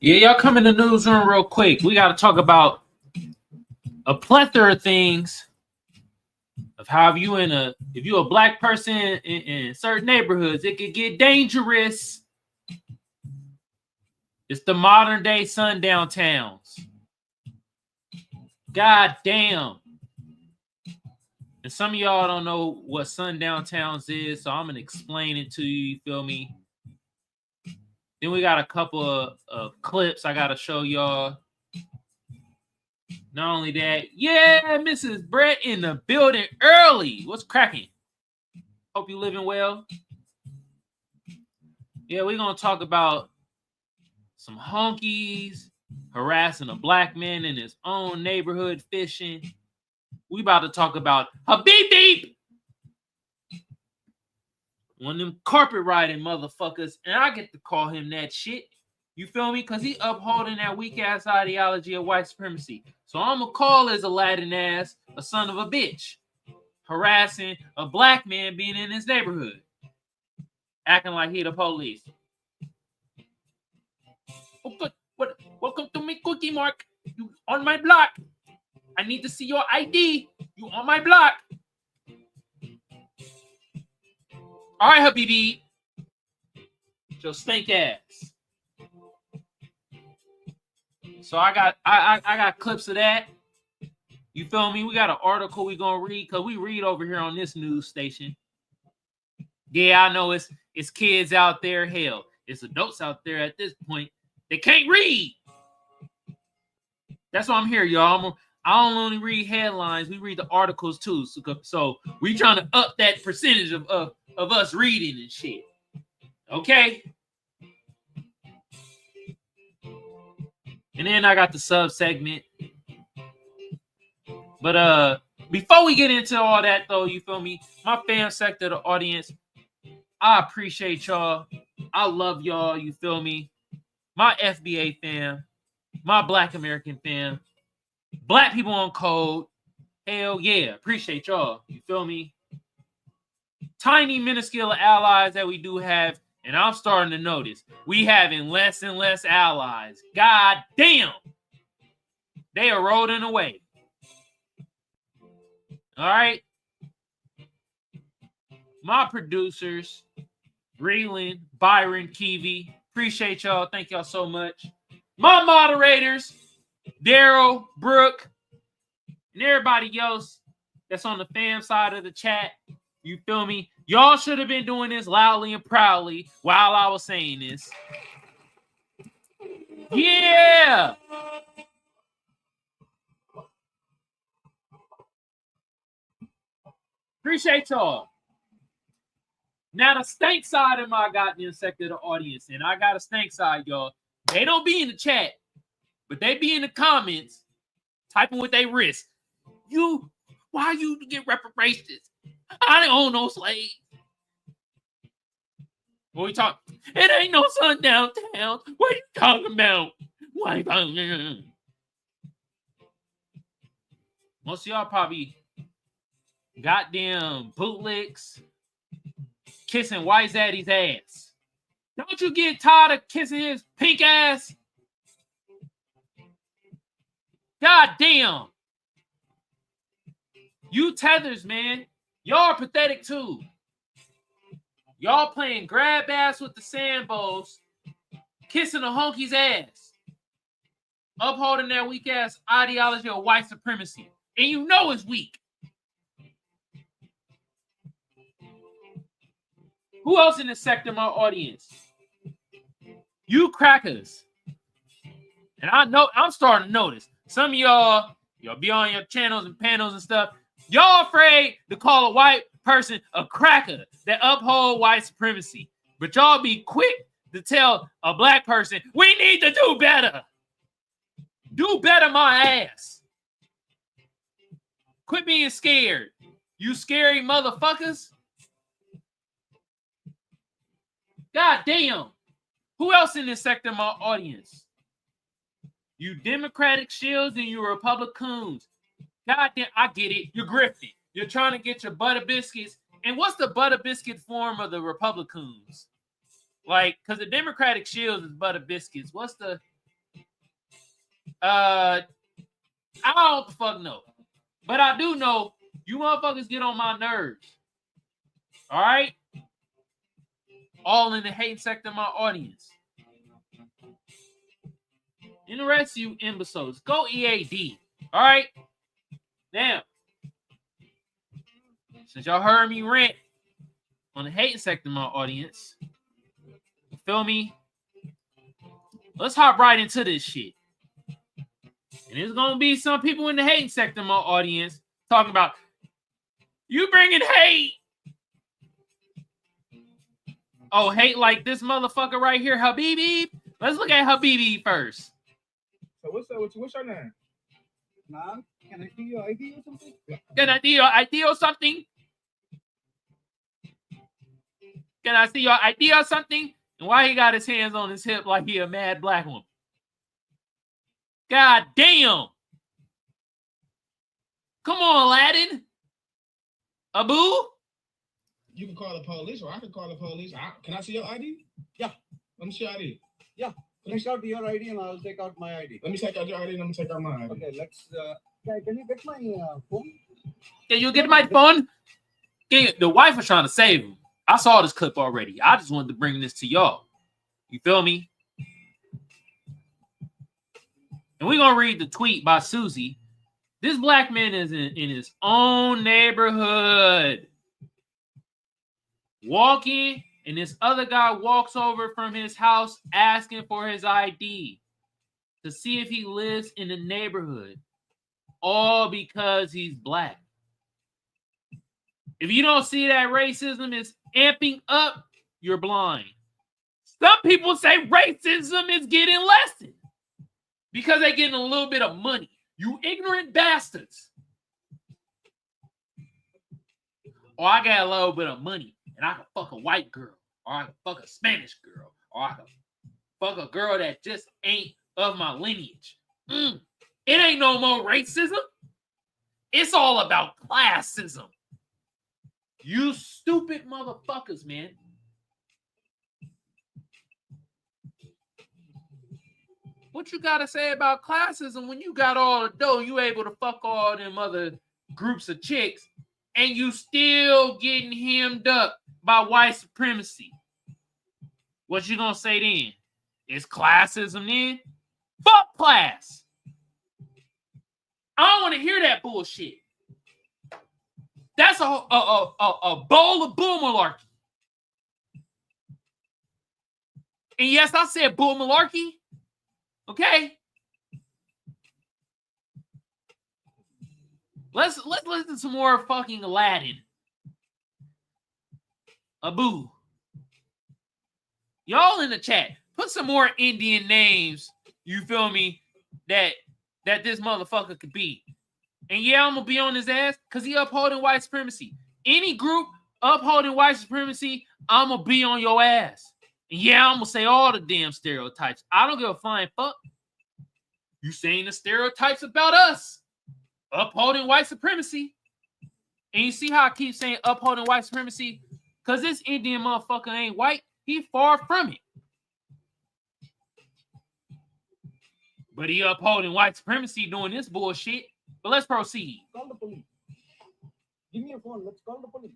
Yeah, y'all come in the newsroom real quick. We got to talk about a plethora of things of how if you a black person in certain neighborhoods, it could get dangerous. It's the modern day sundown towns. God damn. And some of y'all don't know what sundown towns is, so I'm gonna explain it to you. You feel me? Then we got a couple of clips I gotta show y'all. Not only that, yeah, Mrs. Brett in the building early. What's cracking? Hope you living well. Yeah, we're gonna talk about some honkies harassing a black man in his own neighborhood fishing. We about to talk about Habibi, one of them carpet riding motherfuckers, and I get to call him that shit. You feel me? Because he upholding that weak-ass ideology of white supremacy. So I'm going to call his Aladdin ass a son of a bitch, harassing a black man being in his neighborhood, acting like he the police. Oh, good. What? Welcome to me, Cookie Mark. You on my block. I need to see your ID. You on my block. All right, Habibi. Your stink ass. So I got clips of that. You feel me? We got an article we gonna read because we read over here on this news station. Yeah, I know it's kids out there. Hell, it's adults out there at this point. They can't read. That's why I'm here, y'all. I don't only read headlines. We read the articles too. So we trying to up that percentage of us reading and shit. Okay. And then I got the sub segment. But before we get into all that though, you feel me? My fan sector of the audience, I appreciate y'all. I love y'all, you feel me? My FBA fam, my Black American fam, Black people on code. Hell yeah, appreciate y'all. You feel me? Tiny minuscule allies that we do have, and I'm starting to notice we having less and less allies. God damn. They are eroding away. All right. My producers, Breland, Byron, Kiveon, appreciate y'all. Thank y'all so much. My moderators, Daryl, Brooke, and everybody else that's on the fam side of the chat. You feel me? Y'all should have been doing this loudly and proudly while I was saying this. Yeah! Appreciate y'all. Now the stank side of my goddamn sector of the audience, and I got a stank side, y'all. They don't be in the chat, but they be in the comments, typing with their wrist. Why you get reparations? I don't own no slaves. What we talk? It ain't no sundown town. What are you talking about? Why? Most of y'all probably goddamn bootlicks kissing White Zaddy's ass. Don't you get tired of kissing his pink ass? God damn. You tethers, man. Y'all are pathetic too. Y'all playing grab ass with the Sambos, kissing a honky's ass, upholding that weak ass ideology of white supremacy. And you know it's weak. Who else in this sector, my audience? You crackers And I know I'm starting to notice some of y'all be on your channels and panels and stuff. Y'all afraid to call a white person a cracker that uphold white supremacy. But y'all be quick to tell a black person, we need to do better. Do better, my ass. Quit being scared. You scary motherfuckers. God damn. Who else in this sector of my audience? You Democratic shields and you Republicans. God damn, I get it. You're grifting. You're trying to get your butter biscuits. And what's the butter biscuit form of the Republicans? Like, because the Democratic shields is butter biscuits. What's the... I don't fuck know. But I do know you motherfuckers get on my nerves. All right? All in the hate sector of my audience. And the rest of you imbeciles, go EAD. All right? Now, since y'all heard me rant on the hate sector of my audience, you feel me? Let's hop right into this shit. And there's going to be some people in the hate sector of my audience talking about, you bringing hate. Oh, hate like this motherfucker right here, Habibi. Let's look at Habibi first. So what's up with you? What's your name? Ma'am, can I see your ID or something? Can I see your ID or something? Can I see your ID or something? And why he got his hands on his hip like he a mad black woman? God damn. Come on, Aladdin. Abu? You can call the police, or I can call the police. Can I see your ID? Yeah. Let me see your ID. Yeah. Take out your ID and I'll take out my ID. Let me take out your ID and let me take out my ID. Okay, let's... can you get my phone? Can you get my phone? The wife was trying to save him. I saw this clip already. I just wanted to bring this to y'all. You feel me? And we're going to read the tweet by Susie. This black man is in his own neighborhood. Walking, and this other guy walks over from his house asking for his ID to see if he lives in the neighborhood. All because he's black. If you don't see that racism is amping up, you're blind. Some people say racism is getting lessened because they're getting a little bit of money. You ignorant bastards. Or I got a little bit of money and I can fuck a white girl, or I can fuck a Spanish girl, or I can fuck a girl that just ain't of my lineage. It ain't no more racism. It's all about classism. You stupid motherfuckers, man. What you gotta say about classism when you got all the dough, you able to fuck all them other groups of chicks, and you still getting hemmed up by white supremacy? What you gonna say then? Is classism then? Fuck class. I don't want to hear that bullshit. That's a bowl of bull malarkey. And yes, I said bull malarkey. Okay. Let's listen to some more fucking Aladdin. Abu. Y'all in the chat, put some more Indian names, you feel me, that this motherfucker could be. And yeah, I'm gonna be on his ass because he upholding white supremacy. Any group upholding white supremacy, I'm gonna be on your ass. And yeah, I'm gonna say all the damn stereotypes. I don't give a flying fuck. You saying the stereotypes about us upholding white supremacy. And you see how I keep saying upholding white supremacy? Because this Indian motherfucker ain't white. He far from it. But he upholding white supremacy doing this bullshit. But let's proceed. Call the police. Give me your phone. Let's call the police.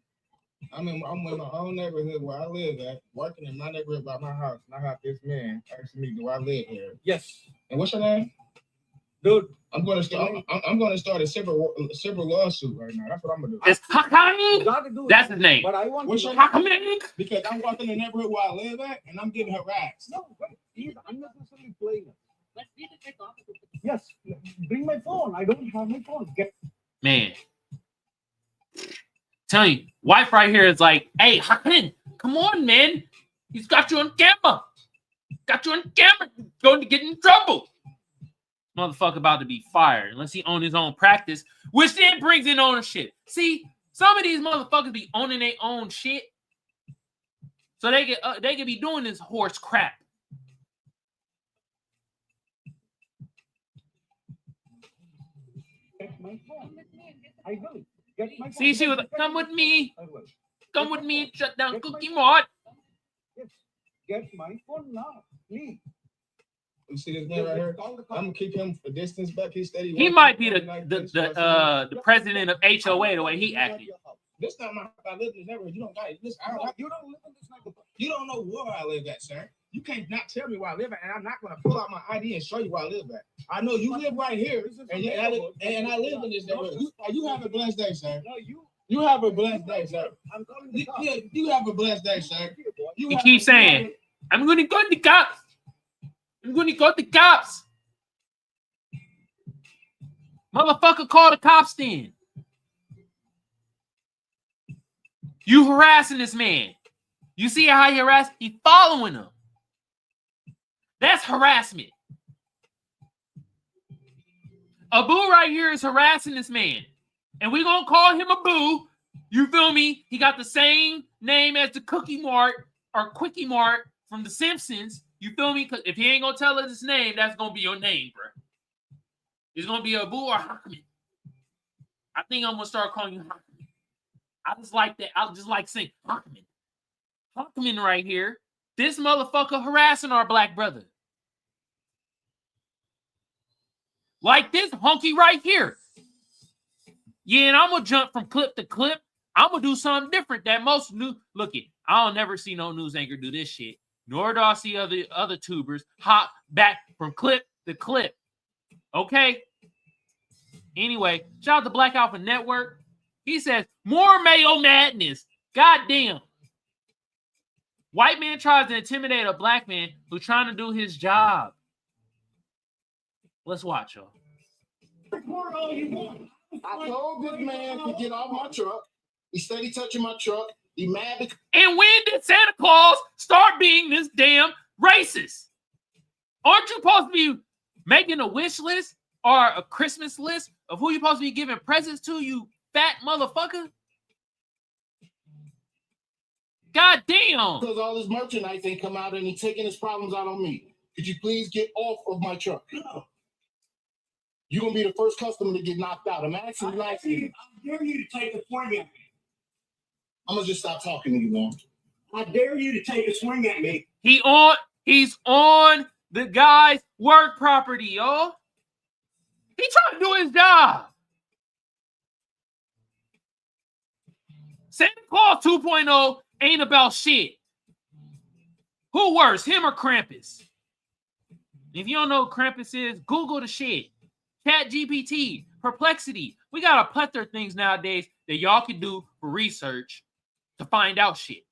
I'm in my own neighborhood where I live at, working in my neighborhood by my house, and I have this man asking me, do I live here? Yes. And what's your name? Dude. I'm going to start a civil lawsuit right now. That's what I'm going to do. It's Hakami. That's his name. But I want What's your name? Because I'm walking in the neighborhood where I live at, and I'm getting harassed. No, but he's unnecessarily playing us. Yes, bring my phone. I don't have my phone. Get. Man. Tell you, wife right here is like, hey, Hakan, come on, man. He's got you on camera. Got you on camera. Going to get in trouble. Motherfucker about to be fired unless he own his own practice, which then brings in ownership. See, some of these motherfuckers be owning their own shit, so they can be doing this horse crap. Get my phone. I will. Get my phone. See, she was like, come with me. I will. Come with me and shut down Cookie Mart. Yes. Get my phone now, please. You see this man right here? I'm gonna keep him a distance back. He's steady. He might be the president of HOA the way he acted. This time I live in this neighborhood. You don't got it. Listen, you don't live in this neighborhood. You don't know where I live at, sir. You can't not tell me where I live at, and I'm not gonna pull out my ID and show you where I live at. I know you live right here, and I live in this neighborhood. You have a blessed day, sir. No, You have a blessed day, sir. I'm calling the cops. You have a blessed day, sir. He keeps saying, I'm going to go to the cops. I'm going to go to the cops. Motherfucker, call the cops then. You harassing this man. You see how he harassed? He following him. That's harassment. Abu right here is harassing this man. And we're going to call him Abu. You feel me? He got the same name as the Cookie Mart or Quickie Mart from The Simpsons. You feel me? Because if he ain't going to tell us his name, that's going to be your name, bro. It's going to be Abu or Hakman. I think I'm going to start calling you Hakman. I just like that. I just like saying Hakman. Hakman right here. This motherfucker harassing our black brother. Like this hunky right here. Yeah, and I'm going to jump from clip to clip. I'm going to do something different that most new. Look it, I'll never see no news anchor do this shit. Nor do I see other tubers hop back from clip to clip. Okay? Anyway, shout out to Black Alpha Network. He says, more Mayo madness. Goddamn. White man tries to intimidate a black man who's trying to do his job. Let's watch, y'all. Record all you want. I told this man to get off my truck. He steady touching my truck. He mad because And when did Santa Claus start being this damn racist? Aren't you supposed to be making a wish list or a Christmas list of who you're supposed to be giving presents to, you fat motherfucker? God damn. because all his merchandise ain't come out and he taking his problems out on me. Could you please get off of my truck? You're going to be the first customer to get knocked out. I'm asking nicely. I dare you to take a swing at me. I'm going to just stop talking to you, man. I dare you to take a swing at me. He's on the guy's work property, y'all. He trying to do his job. Santa Claus 2.0 ain't about shit. Who worse, him or Krampus? If you don't know what Krampus is, Google the shit. Chat GPT, Perplexity. We got a plethora of things nowadays that y'all can do for research to find out shit.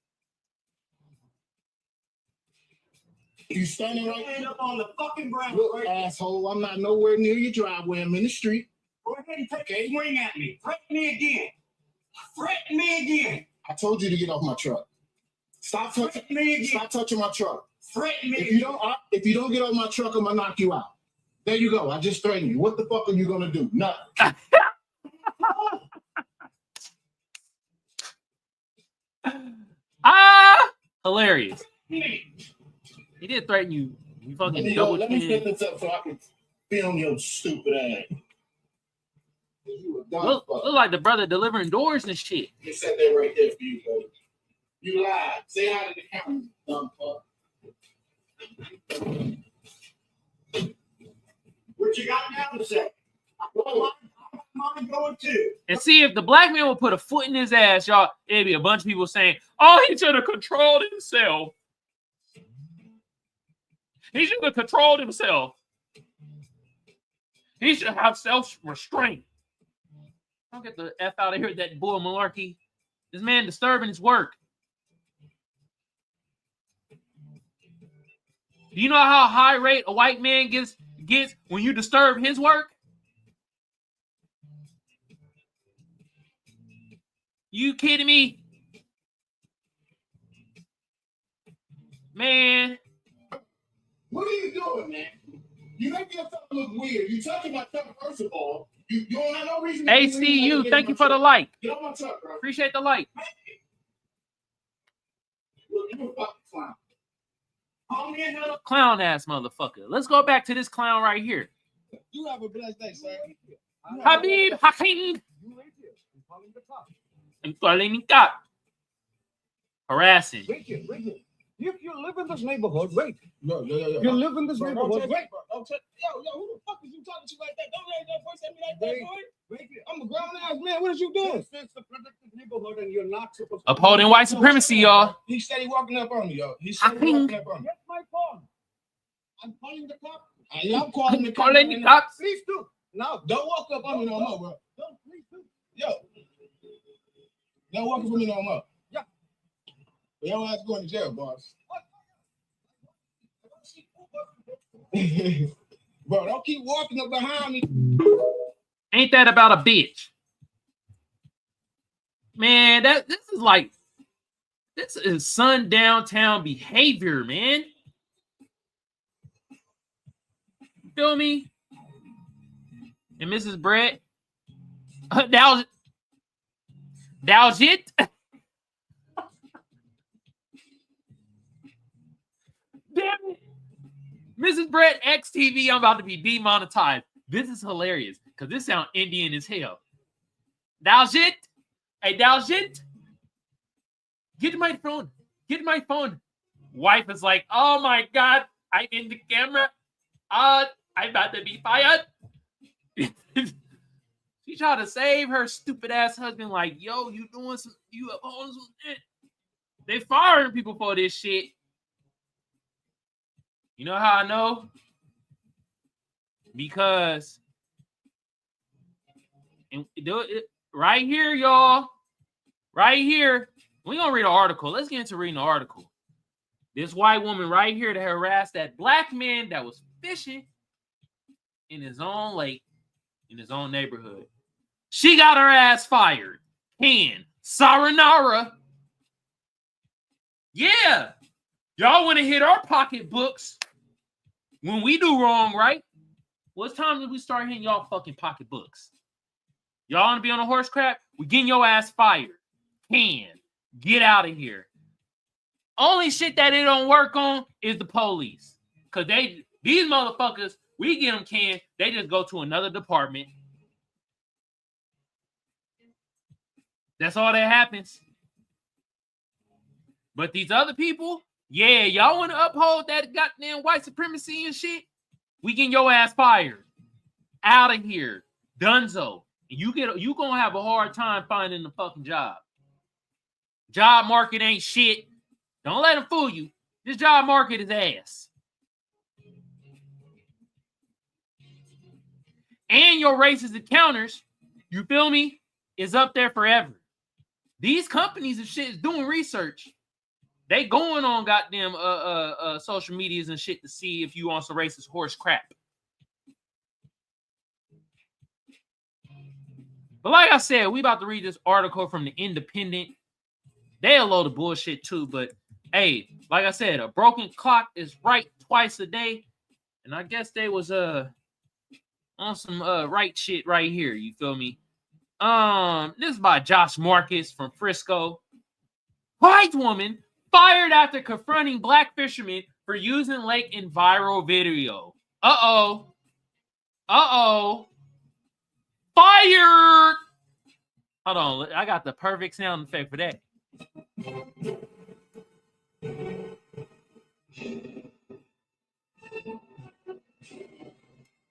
You standing right Stand here? up on the fucking ground. Look, Right? asshole, I'm not nowhere near your driveway. I'm in the street. Go ahead and take a swing at me. Threaten me again. Threaten me again. I told you to get off my truck. Stop touching. Threaten me again. Stop touching my truck. Threaten me If you again. don't get off my truck, I'm gonna knock you out. There you go. I just threatened you. What the fuck are you gonna do? Nothing. Hilarious. He did threaten you. You fucking double Let me chin. set this up so I can film your stupid ass. You a dumb Look fuck. like the brother delivering doors and shit. They said that right there for you, buddy. You lied. Say hi to the camera, dumb fuck. What you got now to say? I'm going to. And see, if the black man would put a foot in his ass, y'all, it'd be a bunch of people saying, oh, he should have controlled himself. He should have controlled himself. He should have self-restraint. Don't get the F out of here with that bull malarkey. This man disturbing his work. Do you know how high rate a white man gets gets when you disturb his work? You kidding me? Man. What are you doing, man? You make yourself look weird. You touching my truck, first of all. You don't have no reason to ACU, thank you for the like. Get on my truck, bro. Appreciate the like. Look, you a fucking clown. Call me a hell of Clown ass motherfucker. Let's go back to this clown right here. You have a blessed day, sir. Habib Hakim. And calling cop. Harassing. Wait. If you live in this neighborhood, wait. Yo. You live in this Bro, neighborhood, don't wait. Yo, who the fuck is you talking to like that? Don't raise that voice at me like that, boy. I'm a grown ass man. What is you doing? This is the protected neighborhood, and you're not supposed to Upholding white supremacy, y'all. He said he walking up on me, yo. He said he walking up on me. Get my phone. I'm calling the cops. I'm calling the Calling the cops. Please do. Now, Don't walk up on me no more, bro. don't please do. Yo. Don't walk up on me no more. Yeah. Your ass going to jail, boss. Bro, don't keep walking up behind me. Ain't that about a bitch? Man, this is sundown town behavior, man. Feel me? And Mrs. Brett, that was it. Damn it. Mrs. Brett XTV, I'm about to be demonetized. This is hilarious because this sounds Indian as hell. That was it. Hey, that was it. Get my phone. Get my phone. Wife is like, oh my God, I'm in the camera. I'm about to be fired. She tried to save her stupid ass husband. Like, yo, you upholding some shit. They firing people for this shit. You know how I know? Because right here, y'all. Right here. We're going to read an article. Let's get into reading the article. This white woman right here that harassed that black man that was fishing in his own lake, in his own neighborhood. She got her ass fired. Saranara. Yeah. Y'all want to hit our pocketbooks when we do wrong, right? Well, it's time that we start hitting y'all fucking pocketbooks. Y'all want to be on a horse crap? We getting your ass fired. Get out of here. Only shit that it don't work on is the police. Because these motherfuckers, we get them they just go to another department. That's all that happens. But these other people, yeah, y'all want to uphold that goddamn white supremacy and shit? We getting your ass fired. Out of here. Dunzo. You gonna have a hard time finding the fucking job. Job market ain't shit. Don't let them fool you. This job market is ass. And your racist encounters, you feel me, is up there forever. These companies and shit is doing research. They going on goddamn social medias and shit to see if you on some racist horse crap. But like I said, we about to read this article from the Independent. They a load of bullshit too, but hey, like I said, a broken clock is right twice a day. And I guess they was on some right shit right here, you feel me? This is by Josh Marcus from Frisco. White woman fired after confronting black fishermen for using lake in viral video. Uh-oh. Fired! Hold on, I got the perfect sound effect for that.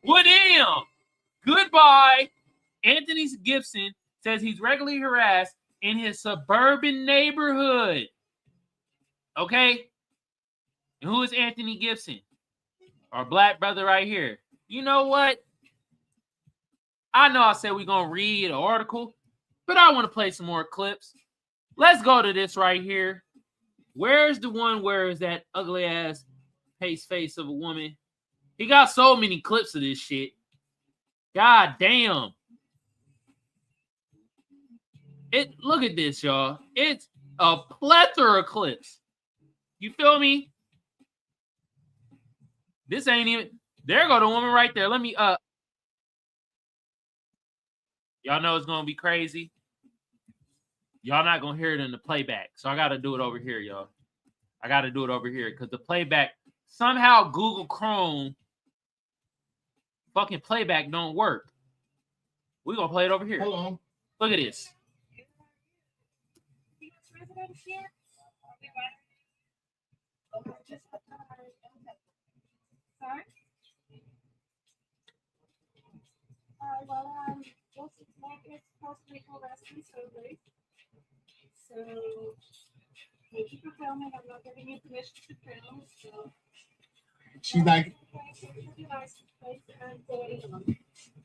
Well, damn. Goodbye. Anthony Gibson says he's regularly harassed in his suburban neighborhood. Okay? And who is Anthony Gibson? Our black brother right here. You know what? I know I said we're going to read an article, but I want to play some more clips. Let's go to this right here. Where's the one where is that ugly ass face of a woman? He got so many clips of this shit. God damn. Look at this, y'all. It's a plethora of clips. You feel me? This ain't even. There go the woman right there. Let me y'all know it's gonna be crazy. Y'all not gonna hear it in the playback. So I gotta do it over here, y'all. I gotta do it over here because the playback, somehow Google Chrome fucking playback don't work. We're gonna play it over here. Hello. Look at this. Sorry? Well, just like it's supposed to be harassment survey. So, thank you for filming. I'm not giving you permission to film. So, She's like,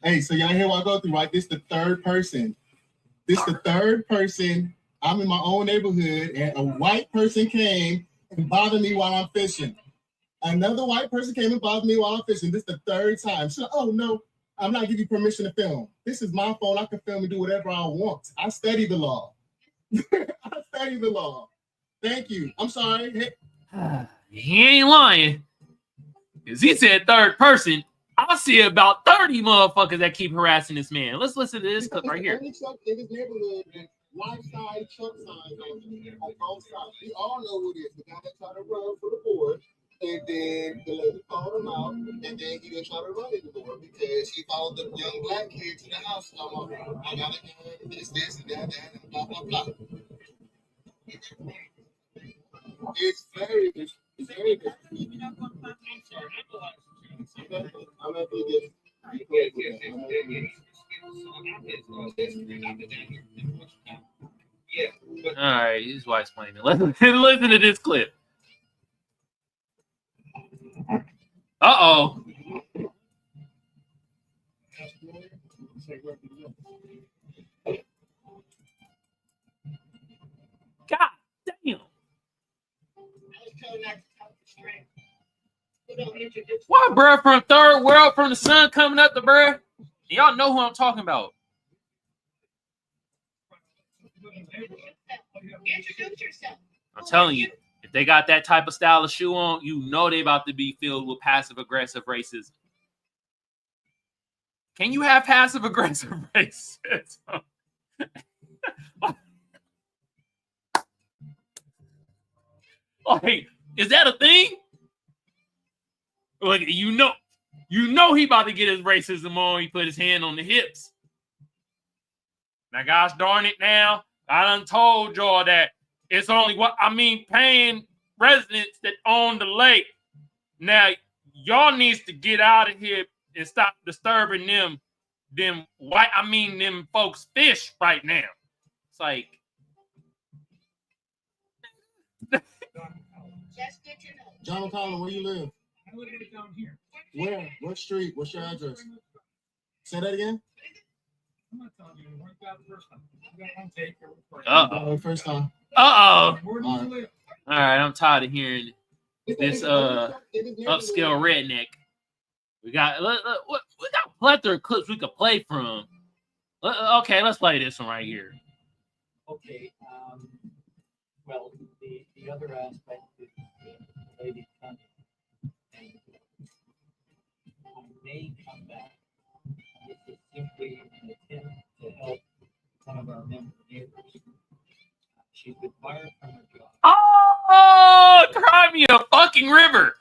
hey, so y'all hear what I go through, right? This the third person. I'm in my own neighborhood, and a white person came and bothered me while I'm fishing. Another white person came and bothered me while I'm fishing. This is the third time. So, oh no, I'm not giving you permission to film. This is my phone. I can film and do whatever I want. I study the law. I study the law. Thank you. I'm sorry. Hey. He ain't lying. Because he said third person. I see about 30 motherfuckers that keep harassing this man. Let's listen to this clip right here. Only truck in his neighborhood, life-size truck signs on both sides. We all know who it is. The guy that tried to run for the board, and then the lady called him out, and then he didn't try to run anymore because he followed the young black kid to the house. I got a this, and that, and blah, blah, blah. It's very good. I'm gonna do this. All right, his wife's playing it. Listen to this clip. Uh-oh. God damn. Why, bruh, from third world, from the sun coming up to bruh? Y'all know who I'm talking about. Introduce yourself. I'm telling you, if they got that type of style of shoe on, you know they about to be filled with passive-aggressive racism. Can you have passive-aggressive racism? Like, is that a thing? Like, you know he about to get his racism on. He put his hand on the hips. Now, gosh darn it now. I done told y'all that it's only paying residents that own the lake. Now, y'all needs to get out of here and stop disturbing them folks' fish right now. It's like, Just get your nose. John Collins, where you live? I live down here. Where? What street? What's your address? Say that again. I'm not telling you. Weren't that the first time? I got one take. uh-oh. First time. Uh-oh. Where do you live? All right, I'm tired of hearing this upscale redneck. We got a plethora of clips we could play from. Okay, let's play this one right here. Okay. Well, the other aspect is the lady coming. I may come back. This is simply an attempt to help one of our member neighbors. She's been fired from her job. Oh, cry me a fucking river.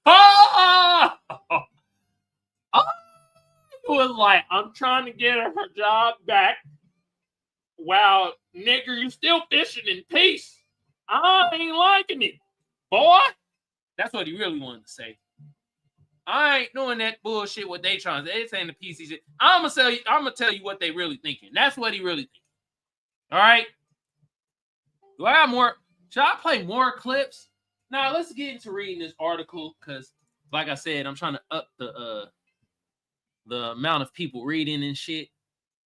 Oh, it was like, I'm trying to get her job back. Wow, nigger, you still fishing in peace. I ain't liking it, boy. That's what he really wanted to say. I ain't doing that bullshit what they trying to say. They saying the PC shit. I'm gonna tell you what they really thinking. That's what he really thinking. All right. Do I have more? Should I play more clips? Now let's get into reading this article because, like I said, I'm trying to up the amount of people reading and shit.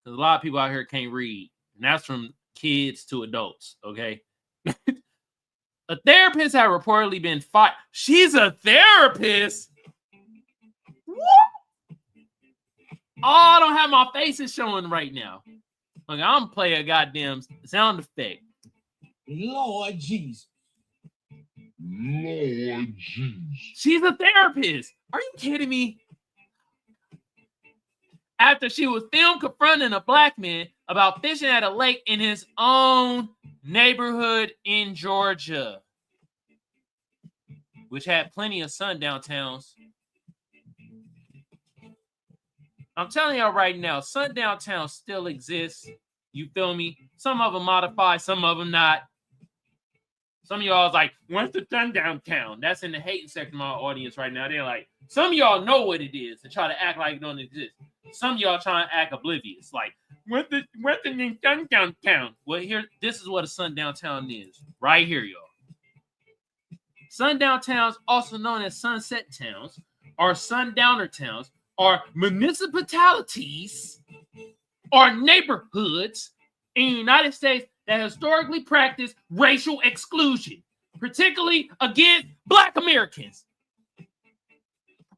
Because a lot of people out here can't read, and that's from kids to adults. Okay. A therapist had reportedly been fired. She's a therapist. Oh, I don't have my faces showing right now. Okay, I'm gonna play a goddamn sound effect. Lord Jesus. Lord Jesus. She's a therapist. Are you kidding me? After she was filmed confronting a black man about fishing at a lake in his own neighborhood in Georgia, which had plenty of sundown towns. I'm telling y'all right now, sundown towns still exist. You feel me? Some of them modified, some of them not. Some of y'all is like, what's the sundown town? That's in the hating section of my audience right now. They're like, some of y'all know what it is and try to act like it don't exist. Some of y'all trying to act oblivious. Like, what's the sundown town? Well, here, this is what a sundown town is. Right here, y'all. Sundown towns, also known as sunset towns, or sundowner towns, are municipalities or neighborhoods in the United States that historically practice racial exclusion, particularly against Black Americans.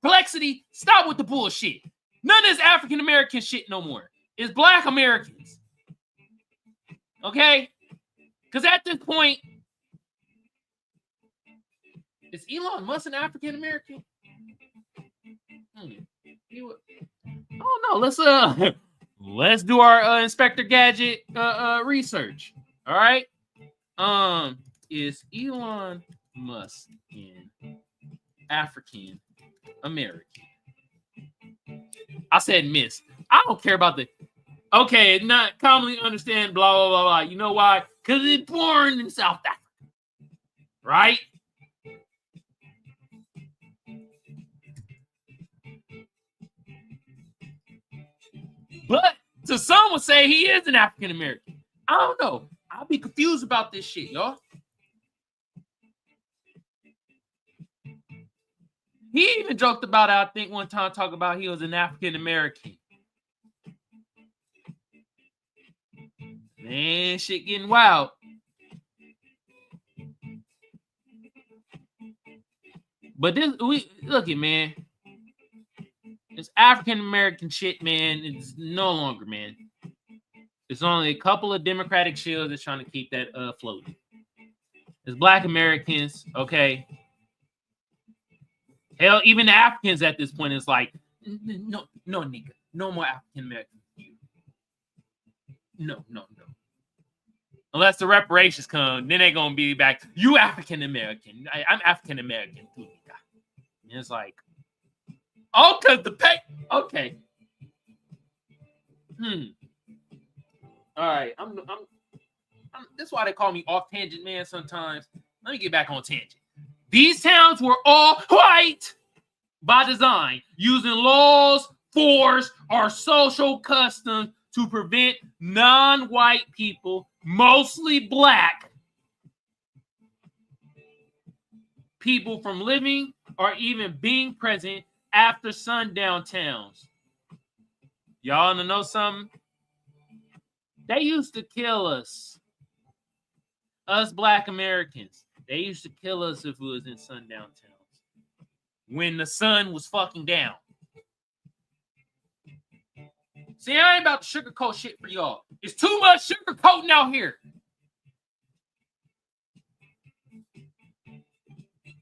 Perplexity, stop with the bullshit. None of this African American shit no more. It's Black Americans. Okay? Because at this point, is Elon Musk an African American? I don't know. Let's do our Inspector Gadget research. All right. Is Elon Musk an African American? I said miss. I don't care about the. Okay, not commonly understand. Blah blah blah blah. You know why? Because he's born in South Africa, right? But to some would say he is an African American. I don't know. I'll be confused about this shit, y'all. He even joked about it, I think, one time, talking about he was an African American. Man, shit getting wild. But look it, man. This African American shit, man, it's no longer, man. There's only a couple of Democratic shills that's trying to keep that floating. It's Black Americans, okay. Hell, even the Africans at this point is like, no, nigga, no more African American. No. Unless the reparations come, then they're gonna be back. You African American, I'm African American too, nigga. And it's like, oh, cause the pay. Okay. All right. I'm. That's why they call me off tangent man sometimes. Let me get back on tangent. These towns were all white by design, using laws, force, or social customs to prevent non-white people, mostly Black people, from living or even being present after sundown towns. Y'all want to know something? They used to kill us Black Americans. They used to kill us if we was in sundown towns when the sun was fucking down. See, I ain't about to sugarcoat shit for y'all. It's too much sugarcoating out here.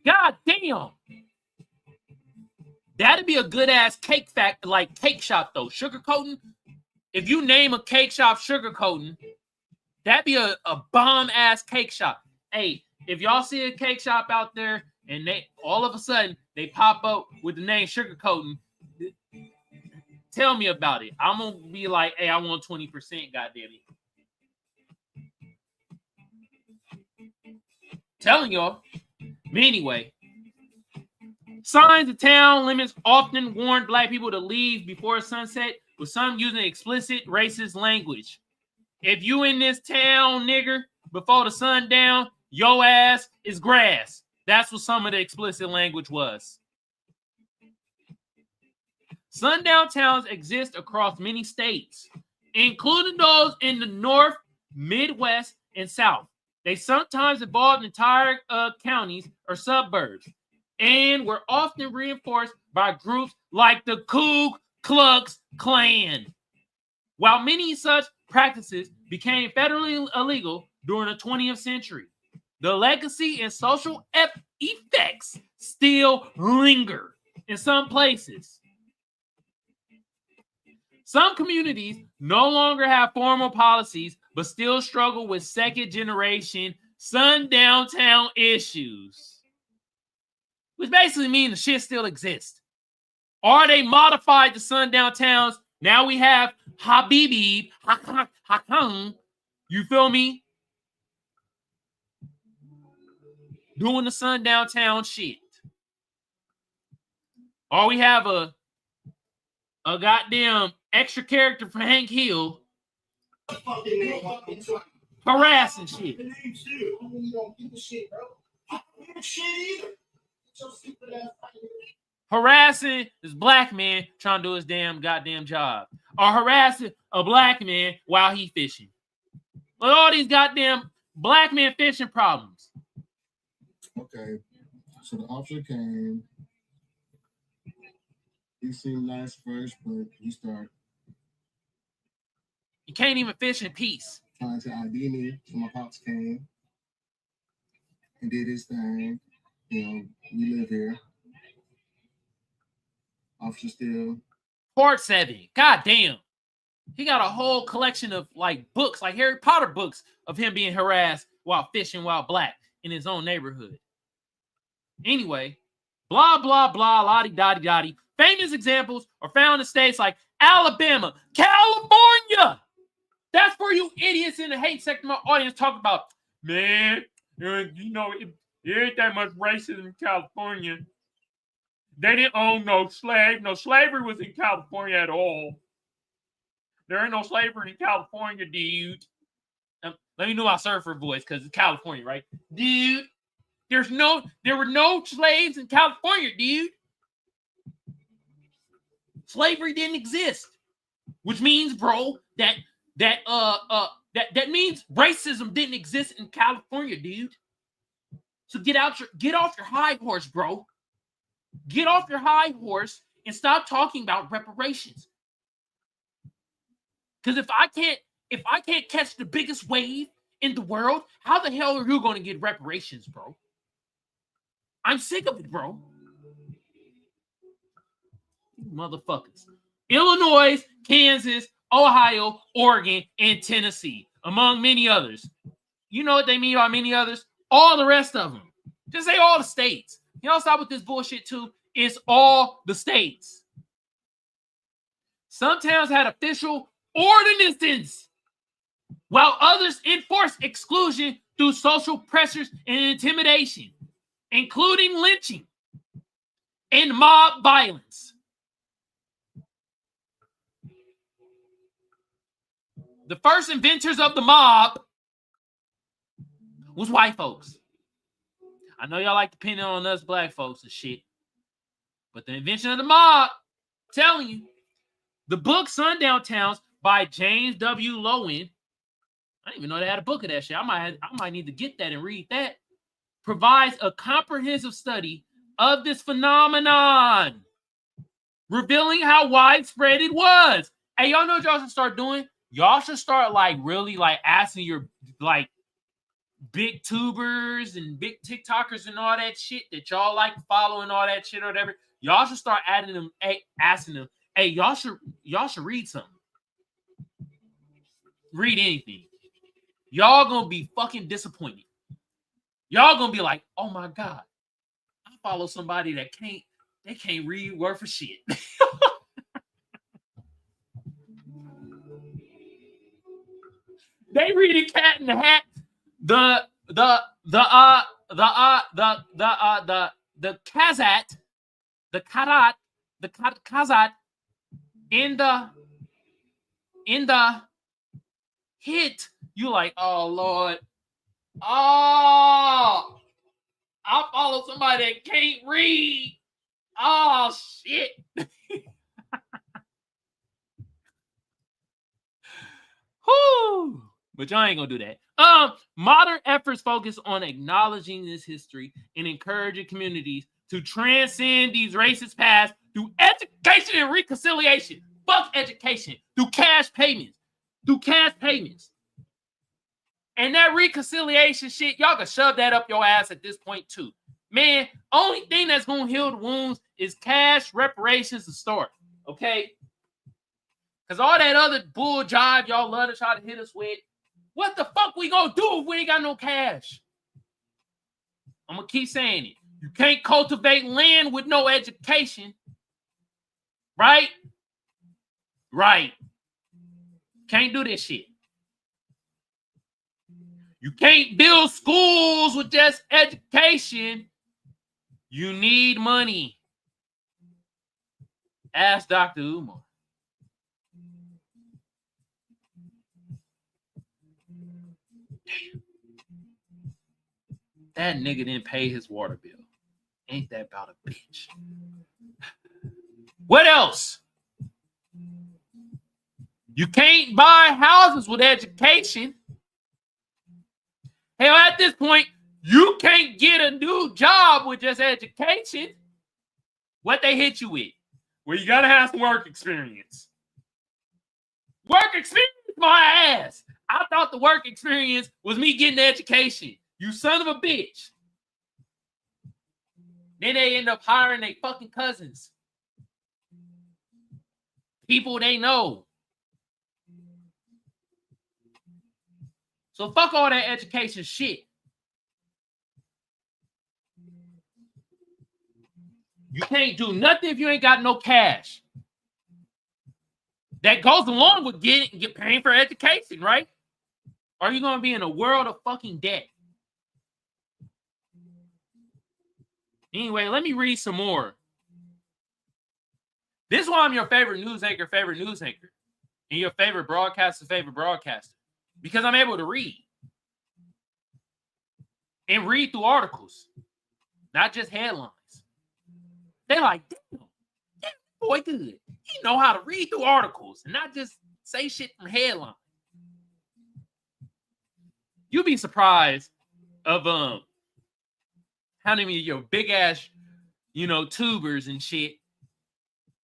God damn. That'd be a good ass cake shop though. Sugarcoating. If you name a cake shop sugarcoating, that'd be a bomb ass cake shop. Hey, if y'all see a cake shop out there and they all of a sudden they pop up with the name sugarcoating, tell me about it. I'm gonna be like, hey, I want 20%, goddamn it. Telling y'all. But anyway, signs of town limits often warn Black people to leave before sunset, with some using explicit racist language. If you in this town, nigger, before the sun down, your ass is grass. That's what some of the explicit language was. Sundown towns exist across many states, including those in the North, Midwest, and South. They sometimes involve entire counties or suburbs, and were often reinforced by groups like the Ku Klux Klan. While many such practices became federally illegal during the 20th century, the legacy and social effects still linger in some places. Some communities no longer have formal policies, but still struggle with second-generation sundown town issues, which basically means the shit still exists. Are they modified to sundown towns? Now we have Habibi, Hakan, you feel me? Doing the sundown town shit. Or we have a goddamn extra character for Hank Hill Fucking name. harassing shit. The name's too. You don't give a shit, bro. I don't give a shit either. Get your stupid ass out of here. Harassing this black man trying to do his damn goddamn job. Or harassing a black man while he fishing. With all these goddamn black man fishing problems. Okay, so the officer came. He seemed nice first, but he started You can't even fish in peace. trying to ID me. So my pops came and did his thing. You know, we live here. Officer still. Part 7. God damn. He got a whole collection of like books, like Harry Potter books of him being harassed while fishing while black in his own neighborhood. Anyway, blah, blah, blah, lottie-dottie-dottie. Famous examples are found in states like Alabama, California. That's for you idiots in the hate section of my audience talk about, man, you know, there ain't that much racism in California. They didn't own no slave. No slavery was in California at all. There ain't no slavery in California, dude. Let me know my surfer voice because it's California, right? Dude, there were no slaves in California, dude. Slavery didn't exist, which means, bro, that means racism didn't exist in California, dude. So get off your high horse, bro. Get off your high horse and stop talking about reparations. Because if I can't catch the biggest wave in the world, how the hell are you going to get reparations, bro? I'm sick of it, bro. Motherfuckers. Illinois, Kansas, Ohio, Oregon, and Tennessee, among many others. You know what they mean by many others? All the rest of them. Just say all the states. You know, stop with this bullshit too. It's all the states. Some towns had official ordinances, while others enforced exclusion through social pressures and intimidation, including lynching and mob violence. The first inventors of the mob was white folks. I know y'all like to pin it on us black folks and shit, but the invention of the mob, I'm telling you, the book Sundown Towns by James W. Lowen, I didn't even know they had a book of that shit. I might need to get that and read that. Provides a comprehensive study of this phenomenon, revealing how widespread it was. Hey, y'all know what y'all should start doing? Y'all should start like really like asking your like big tubers and big TikTokers and all that shit that y'all like following all that shit or whatever. Y'all should start adding them, asking them, hey, y'all should read something. Read anything. Y'all gonna be fucking disappointed. Y'all gonna be like, oh my God, I follow somebody that can't read word for shit. They reading Cat in the Hat, the Kazat, the Kazat in the hit. You like, oh Lord, oh, I follow somebody that can't read. Oh shit. Whoo. But y'all ain't gonna do that. Modern efforts focus on acknowledging this history and encouraging communities to transcend these racist past through education and reconciliation. Fuck education. Through cash payments. And that reconciliation shit, y'all can shove that up your ass at this point too. Man, only thing that's gonna heal the wounds is cash reparations to start. Okay? Because all that other bull jive y'all love to try to hit us with, what the fuck we gonna do if we ain't got no cash? I'm gonna keep saying it. You can't cultivate land with no education. Right? Right. Can't do this shit. You can't build schools with just education. You need money. Ask Dr. Umar. Damn. That nigga didn't pay his water bill. Ain't that about a bitch? What else? You can't buy houses with education. Hell, at this point, you can't get a new job with just education. What they hit you with? Well, you gotta have some work experience. Work experience, my ass. I thought the work experience was me getting the education. You son of a bitch. Then they end up hiring their fucking cousins. People they know. So fuck all that education shit. You can't do nothing if you ain't got no cash. That goes along with paying for education, right? Or are you gonna be in a world of fucking debt? Anyway, let me read some more. This is why I'm your favorite news anchor, and your favorite broadcaster. Because I'm able to read. And read through articles. Not just headlines. They're like, damn, that boy good. He know how to read through articles and not just say shit from headlines. You'll be surprised of how many of your big ass, tubers and shit,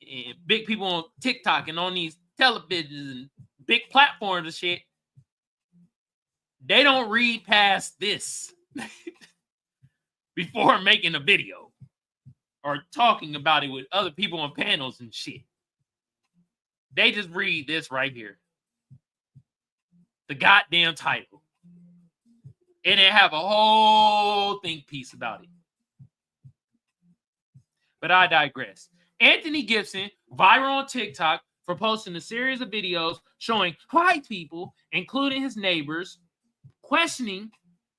and big people on TikTok and on these televisions and big platforms and shit, they don't read past this before making a video or talking about it with other people on panels and shit. They just read this right here. The goddamn title. And they have a whole think piece about it. But I digress. Anthony Gibson, viral on TikTok for posting a series of videos showing white people, including his neighbors, questioning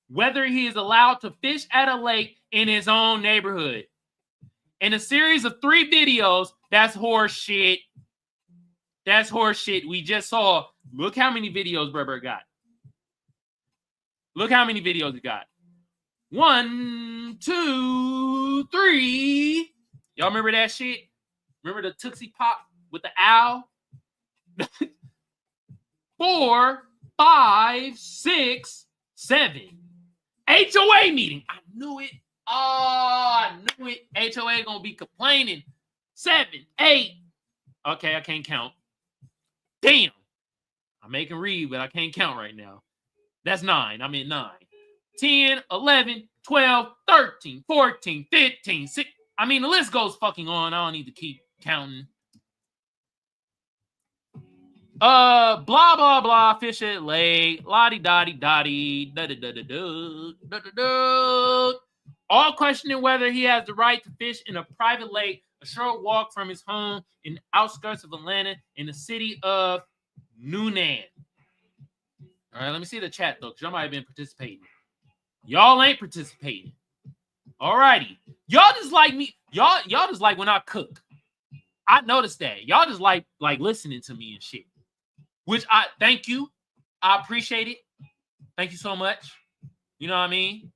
whether he is allowed to fish at a lake in his own neighborhood. In a series of 3 videos, that's horse shit. That's horse shit. We just saw. Look how many videos Berber got. Look how many videos he got. 1, 2, 3. Y'all remember that shit? Remember the Tootsie Pop with the owl? 4, 5, 6, 7. HOA meeting. I knew it. Oh, I knew it. HOA gonna be complaining. 7, 8. Okay, I can't count. Damn. I'm making read, but I can't count right now. That's 9. I'm in 9. 10, 11, 12, 13, 14, 15, 16. I mean, the list goes fucking on. I don't need to keep counting. Blah, blah, blah, fish at lake, la-di-da-di-da-di, da-da-da-da-da, all questioning whether he has the right to fish in a private lake, a short walk from his home in the outskirts of Atlanta in the city of Newnan. All right, let me see the chat, though, because y'all might have been participating. Y'all ain't participating. All righty. Y'all just like me. Y'all just like when I cook. I noticed that. Y'all just like listening to me and shit. Which I thank you. I appreciate it. Thank you so much. You know what I mean?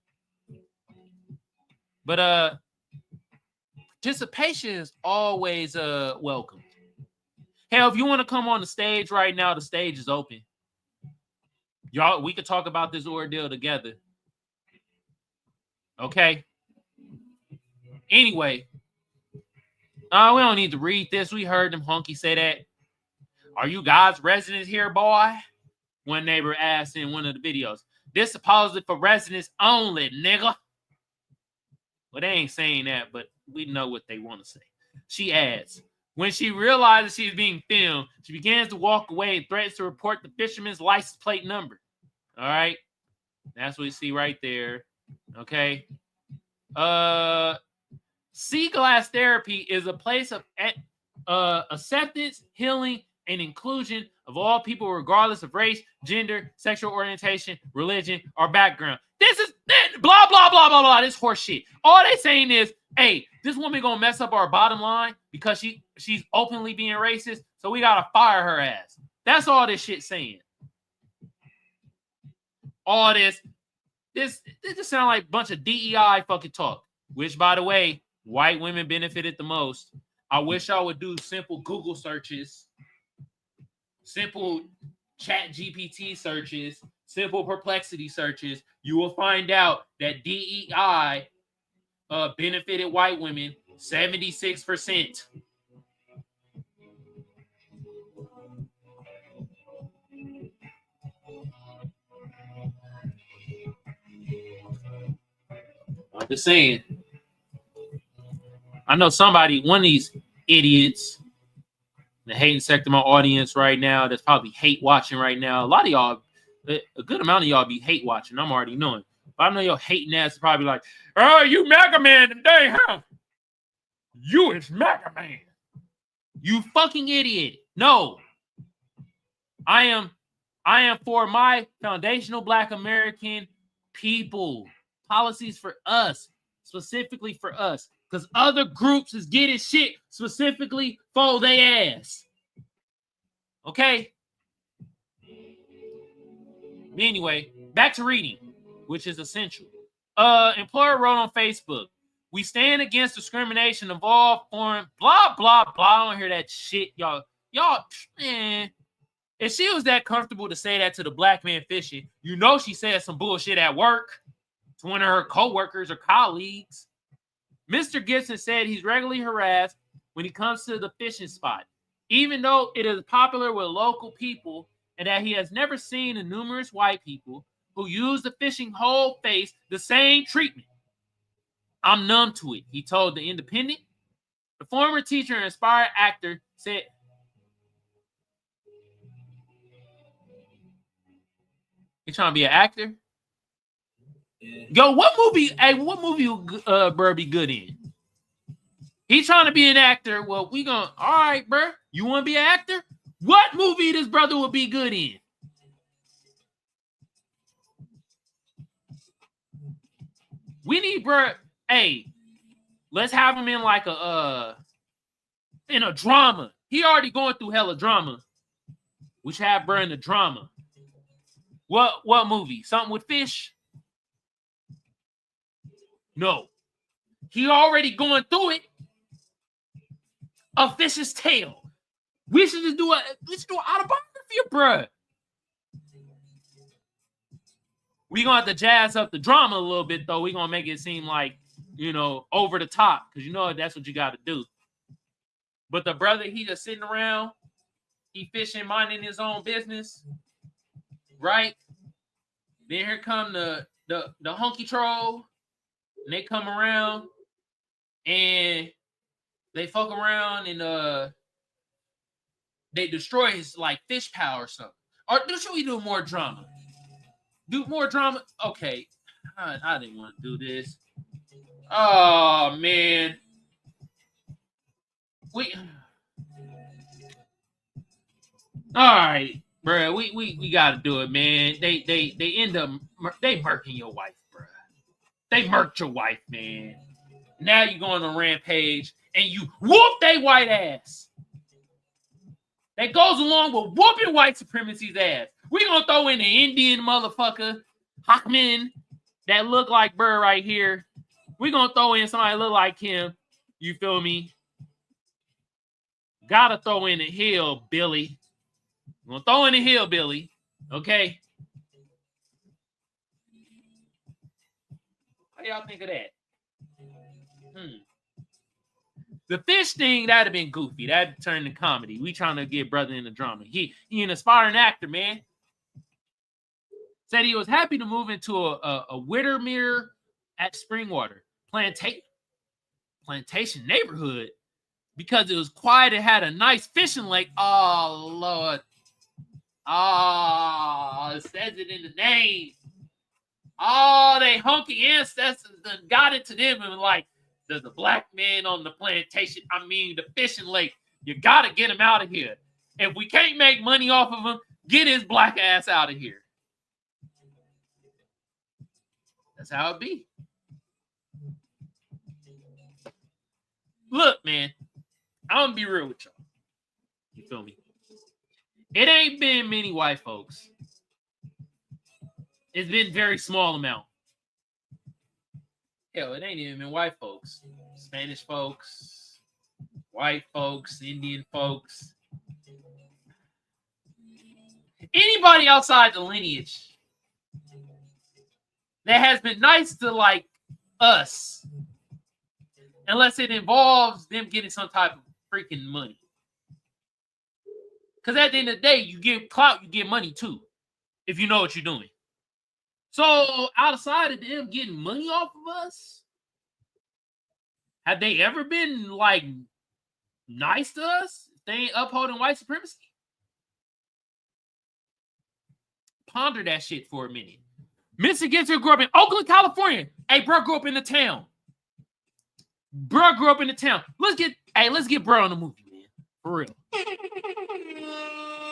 But participation is always welcome. Hell, if you want to come on the stage right now, the stage is open. Y'all, we could talk about this ordeal together. Okay. Anyway, We don't need to read this. We heard them honky say that. Are you guys residents here, boy? One neighbor asked in one of the videos. This supposedly for residents only, nigga. Well, they ain't saying that, but we know what they want to say. She adds, when she realizes she is being filmed, she begins to walk away and threatens to report the fisherman's license plate number. All right. That's what you see right there. Okay. Sea Glass Therapy is a place of acceptance, healing, and inclusion of all people, regardless of race, gender, sexual orientation, religion, or background. This is blah, blah, blah, blah, blah. This horse shit. All they saying is, hey, this woman gonna mess up our bottom line because she's openly being racist, so we gotta fire her ass. That's all this shit saying. All this just sound like a bunch of DEI fucking talk, which, by the way, white women benefited the most. I wish I would do simple Google searches, simple Chat GPT searches, simple Perplexity searches. You will find out that DEI benefited white women 76%. I'm just saying. I know somebody, one of these idiots, the hating sector of my audience right now, that's probably hate watching right now. A lot of y'all, a good amount of y'all be hate watching. I'm already knowing. But I know your hating ass is probably like, oh, you Mega Man today, huh? You is Mega Man. You fucking idiot. No. I am for my foundational Black American people. Policies for us. Specifically for us. Because other groups is getting shit specifically for their ass. Okay? Anyway, back to reading, which is essential. Employer wrote on Facebook, we stand against discrimination of all forms, blah, blah, blah. I don't hear that shit, y'all. Y'all, man. If she was that comfortable to say that to the black man fishing, you know she said some bullshit at work to one of her coworkers or colleagues. Mr. Gibson said he's regularly harassed when he comes to the fishing spot, even though it is popular with local people, and that he has never seen the numerous white people who use the fishing hole face the same treatment. I'm numb to it, he told The Independent. The former teacher and inspired actor said, you trying to be an actor? Yeah. Yo, what movie bro be good in? He trying to be an actor. Well, we gonna, all right, bro. You want to be an actor? What movie this brother would be good in? We need, bro. Hey, let's have him in like in a drama. He already going through hella drama. We should have bro in the drama. What movie? Something with fish? No. He already going through it. A Fish's Tale. We should just do an autobiography of bruh. We gonna have to jazz up the drama a little bit though. We gonna make it seem like, you know, over the top, because you know that's what you gotta do. But the brother, he just sitting around, he fishing, minding his own business, right? Then here come the hunky troll, and they come around and they fuck around and they destroy his like fish pile or something. Or should we do more drama? Do more drama? Okay. I didn't want to do this. Oh man. Alright, bro. We gotta do it, man. They end up they murking your wife, bro. They murked your wife, man. Now you go on a rampage and you whoop they white ass. That goes along with whooping white supremacy's ass. We gonna throw in the Indian motherfucker, Hakman, that look like Burr right here. We gonna throw in somebody look like him. You feel me? Gotta throw in the hillbilly. We're gonna throw in the hillbilly, okay? How y'all think of that? The fish thing, that'd have been goofy. That'd turn into comedy. We trying to get brother in the drama. He an aspiring actor, man. Said he was happy to move into a Whittermere at Springwater plantation neighborhood because it was quiet and had a nice fishing lake. Oh, Lord. Oh, it says it in the name. Oh, they hunky ancestors done got into them and like, there's a black man on the plantation. I mean, the fishing lake. You got to get him out of here. If we can't make money off of him, get his black ass out of here. That's how it be. Look, man, I'm going to be real with y'all. You feel me? It ain't been many white folks. It's been very small amount. Hell, it ain't even been white folks. Spanish folks, white folks, Indian folks. Anybody outside the lineage that has been nice to like us, unless it involves them getting some type of freaking money. Because at the end of the day, you get clout, you get money too, if you know what you're doing. So outside of them getting money off of us, have they ever been like nice to us? They ain't upholding white supremacy. Ponder that shit for a minute. Mr. Gibson grew up in Oakland, California. Hey, bro grew up in the town. Bro grew up in the town. Let's get bro on the movie, man. For real.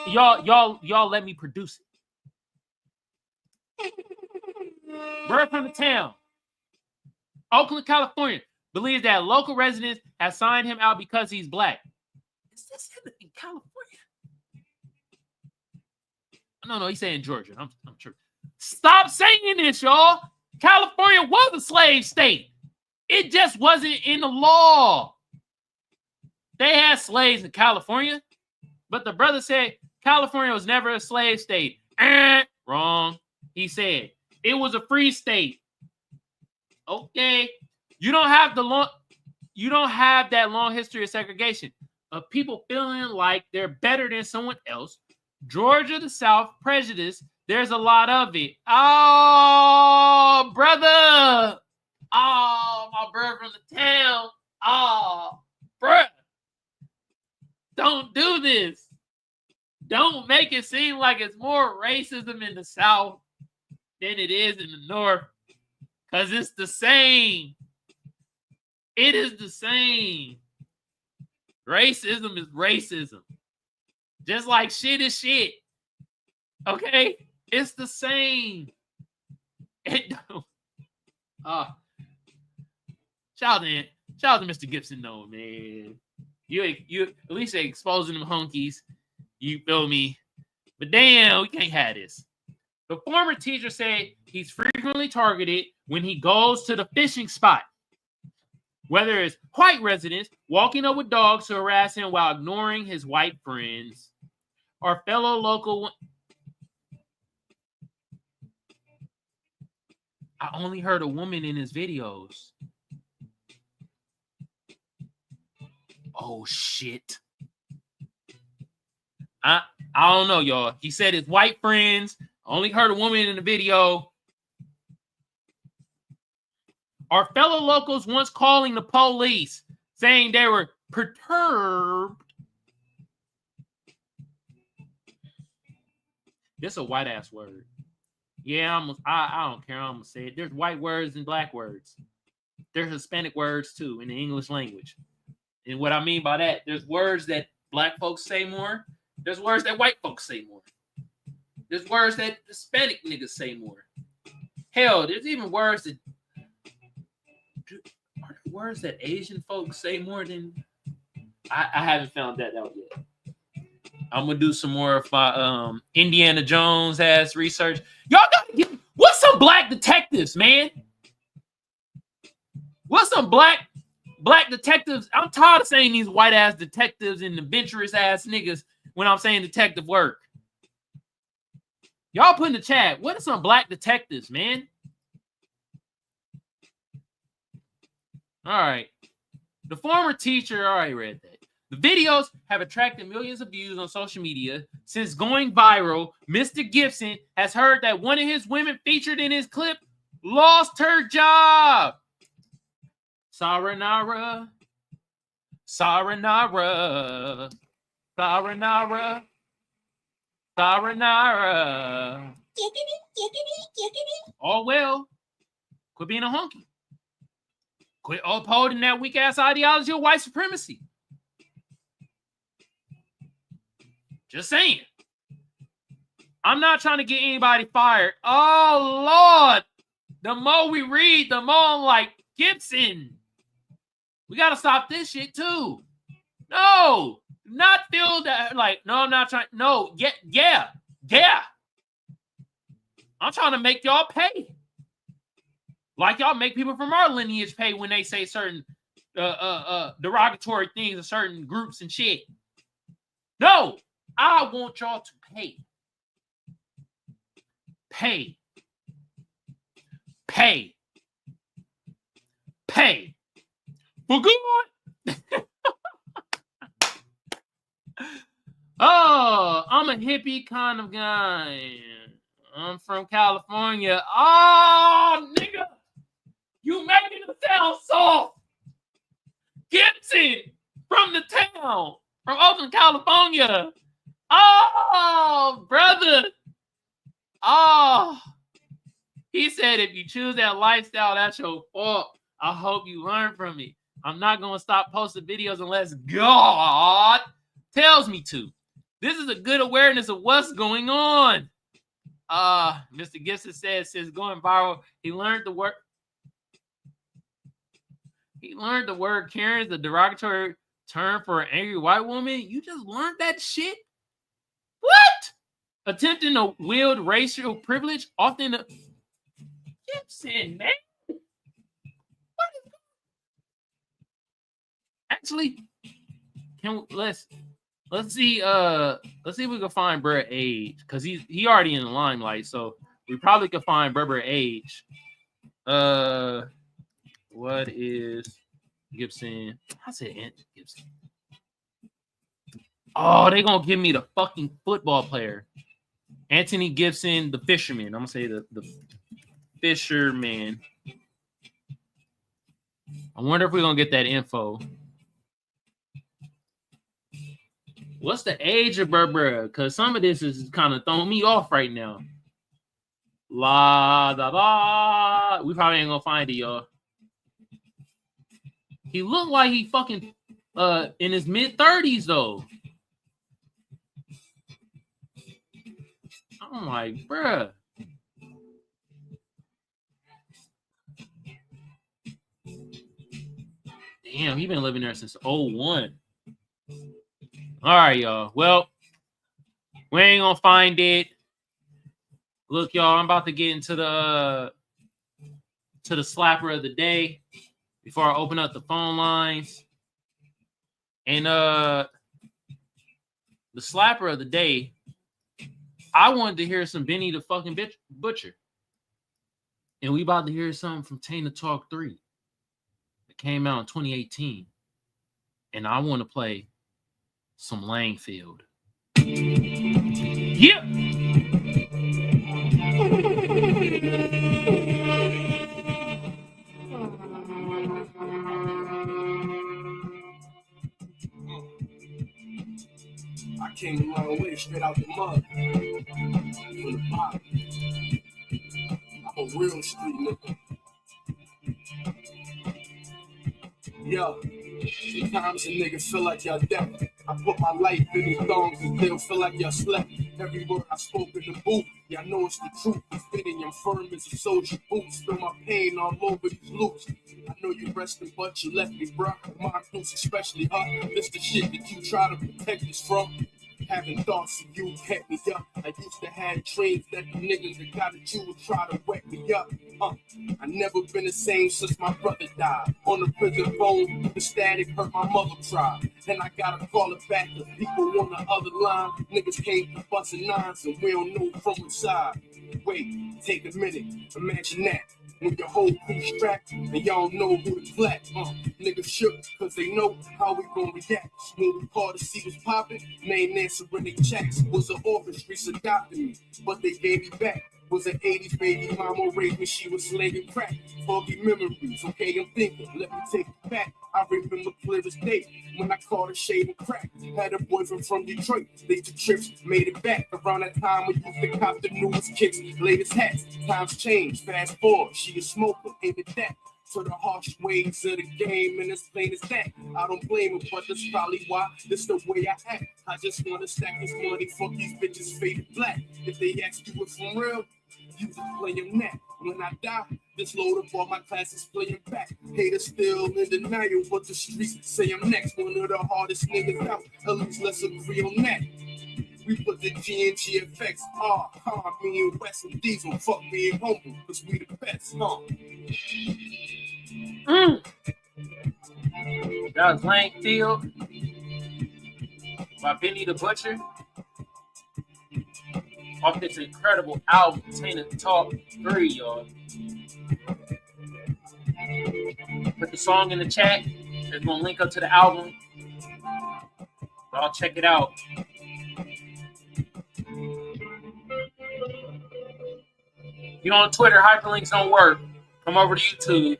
Y'all let me produce it. Bro from the town. Oakland, California. Believes that local residents have signed him out because he's black. Is this in California? No, he's saying Georgia. I'm sure. Stop saying this, y'all. California was a slave state. It just wasn't in the law. They had slaves in California, but the brother said California was never a slave state. Wrong. He said it was a free state. Okay. You don't have that long history of segregation, of people feeling like they're better than someone else. Georgia, the South, prejudice. There's a lot of it. Oh, brother. Oh, my brother from the town. Oh, bruh. Don't do this. Don't make it seem like it's more racism in the South than it is in the North. Because it's the same. It is the same. Racism is racism. Just like shit is shit. Okay? It's the same. It don't. Shout out to Mr. Gibson, though, man. You at least exposing them hunkies. You feel me? But damn, we can't have this. The former teacher said he's frequently targeted when he goes to the fishing spot. Whether it's white residents walking up with dogs to harass him while ignoring his white friends, or fellow local. I only heard a woman in his videos. Oh, shit. I don't know, y'all. He said his white friends. Only heard a woman in the video. Our fellow locals once calling the police, saying they were perturbed. This is a white ass word. Yeah, I don't care. I'm gonna say it. There's white words and black words. There's Hispanic words too in the English language. And what I mean by that, there's words that black folks say more. There's words that white folks say more. There's words that Hispanic niggas say more. Hell, there's even words that are there words that Asian folks say more than. I haven't found that out yet. I'm gonna do some more of my Indiana Jones ass research. Y'all gotta get what's some black detectives, man? What's some black detectives? I'm tired of saying these white ass detectives and adventurous ass niggas when I'm saying detective work. Y'all put in the chat, what are some black detectives, man? All right. The former teacher, I already read that. The videos have attracted millions of views on social media. Since going viral, Mr. Gibson has heard that one of his women featured in his clip lost her job. Saranara. Saranara. Saranara. Saranara. Oh, well. Quit being a honky. Quit upholding that weak-ass ideology of white supremacy. Just saying. I'm not trying to get anybody fired. Oh, Lord. The more we read, the more I'm like, Gibson, we got to stop this shit, too. No. Not feel that, like, no, I'm not trying. No. Yeah. I'm trying to make y'all pay. Like y'all make people from our lineage pay when they say certain derogatory things to certain groups and shit. No, I want y'all to pay. Pay. For good. Oh, I'm a hippie kind of guy. I'm from California. Oh, nigga. You making it sound soft. Gibson from the town, from Oakland, California. Oh, brother. Oh. He said if you choose that lifestyle, that's your fault. I hope you learn from it. I'm not going to stop posting videos unless God tells me to. This is a good awareness of what's going on. Mr. Gibson says since going viral, he learned the word. He learned the word Karen is a derogatory term for an angry white woman. You just learned that shit? What? Attempting to wield racial privilege, often Gibson, man. What is... Actually, let's see if we can find Bruh age, because he already in the limelight, so we probably could find Bruh age. What is Gibson? I said Gibson. Oh, they gonna give me the fucking football player. Anthony Gibson, the fisherman. I'm gonna say the fisherman. I wonder if we're gonna get that info. What's the age of Bruh? Because some of this is kind of throwing me off right now. La da da. We probably ain't gonna find it, y'all. He looked like he fucking in his mid-30s though. I'm like, bruh. Damn, he been living there since 2001. All right, y'all. Well, we ain't gonna find it. Look, y'all, I'm about to get into the slapper of the day before I open up the phone lines. And the slapper of the day, I wanted to hear some Benny the fucking Butcher. And we about to hear something from Tana Talk 3. It came out in 2018. And I want to play some Langfield. Yeah. I came a long way straight out the mud. From the bottom. I'm a real street nigga. Yo, sometimes a nigga feel like y'all deaf. I put my life in these thongs and still feel like y'all slept. Every word I spoke in the booth, y'all know it's the truth. I'm fitting and firm as a soldier boots. Feel my pain all over these loops. I know you resting, but you left me, bruh. My boots especially, this the shit that you try to protect us from. Having thoughts of you kept me up. I used to have dreams that the niggas that got at you would try to wet me up. I never been the same since my brother died. On the prison phone, the static hurt my mother tried. And I gotta call it back. The people on the other line, niggas came to busting nines and we don't know from which side. Wait, take a minute, imagine that. when your whole crew strapped and y'all know who to clap. Niggas shook cause they know how we gon' react. When we called to see what's poppin', name answering they checks. Was an orphan, streets adopted me, but they gave me back. Was an 80s baby mama raised when she was slinging crack. Foggy memories, okay, I'm thinking, let me take it back. I remember clear as day when I caught a shade of crack. Had a boyfriend from Detroit, they took trips, made it back. Around that time we used to cop the newest kicks, latest hats. Times change, fast forward, she a smoker, ain't it that? To the harsh ways of the game, and as plain as that. I don't blame her, but that's probably why this the way I act. I just wanna stack this money, fuck these bitches faded black. If they ask you what's from real, you just play your neck. When I die, this load up all my classes playing back. Haters still in denial, but the streets say I'm next. One of the hardest niggas out, at least let's agree on that. We put the G and GFX, me and West and Diesel, fuck being humble, cause we the best, That was Langfield by Benny the Butcher. Off this incredible album, Tainted Talk 3, y'all. Put the song in the chat. It's gonna link up to the album. Y'all check it out. You on Twitter, hyperlinks don't work. Come over to YouTube.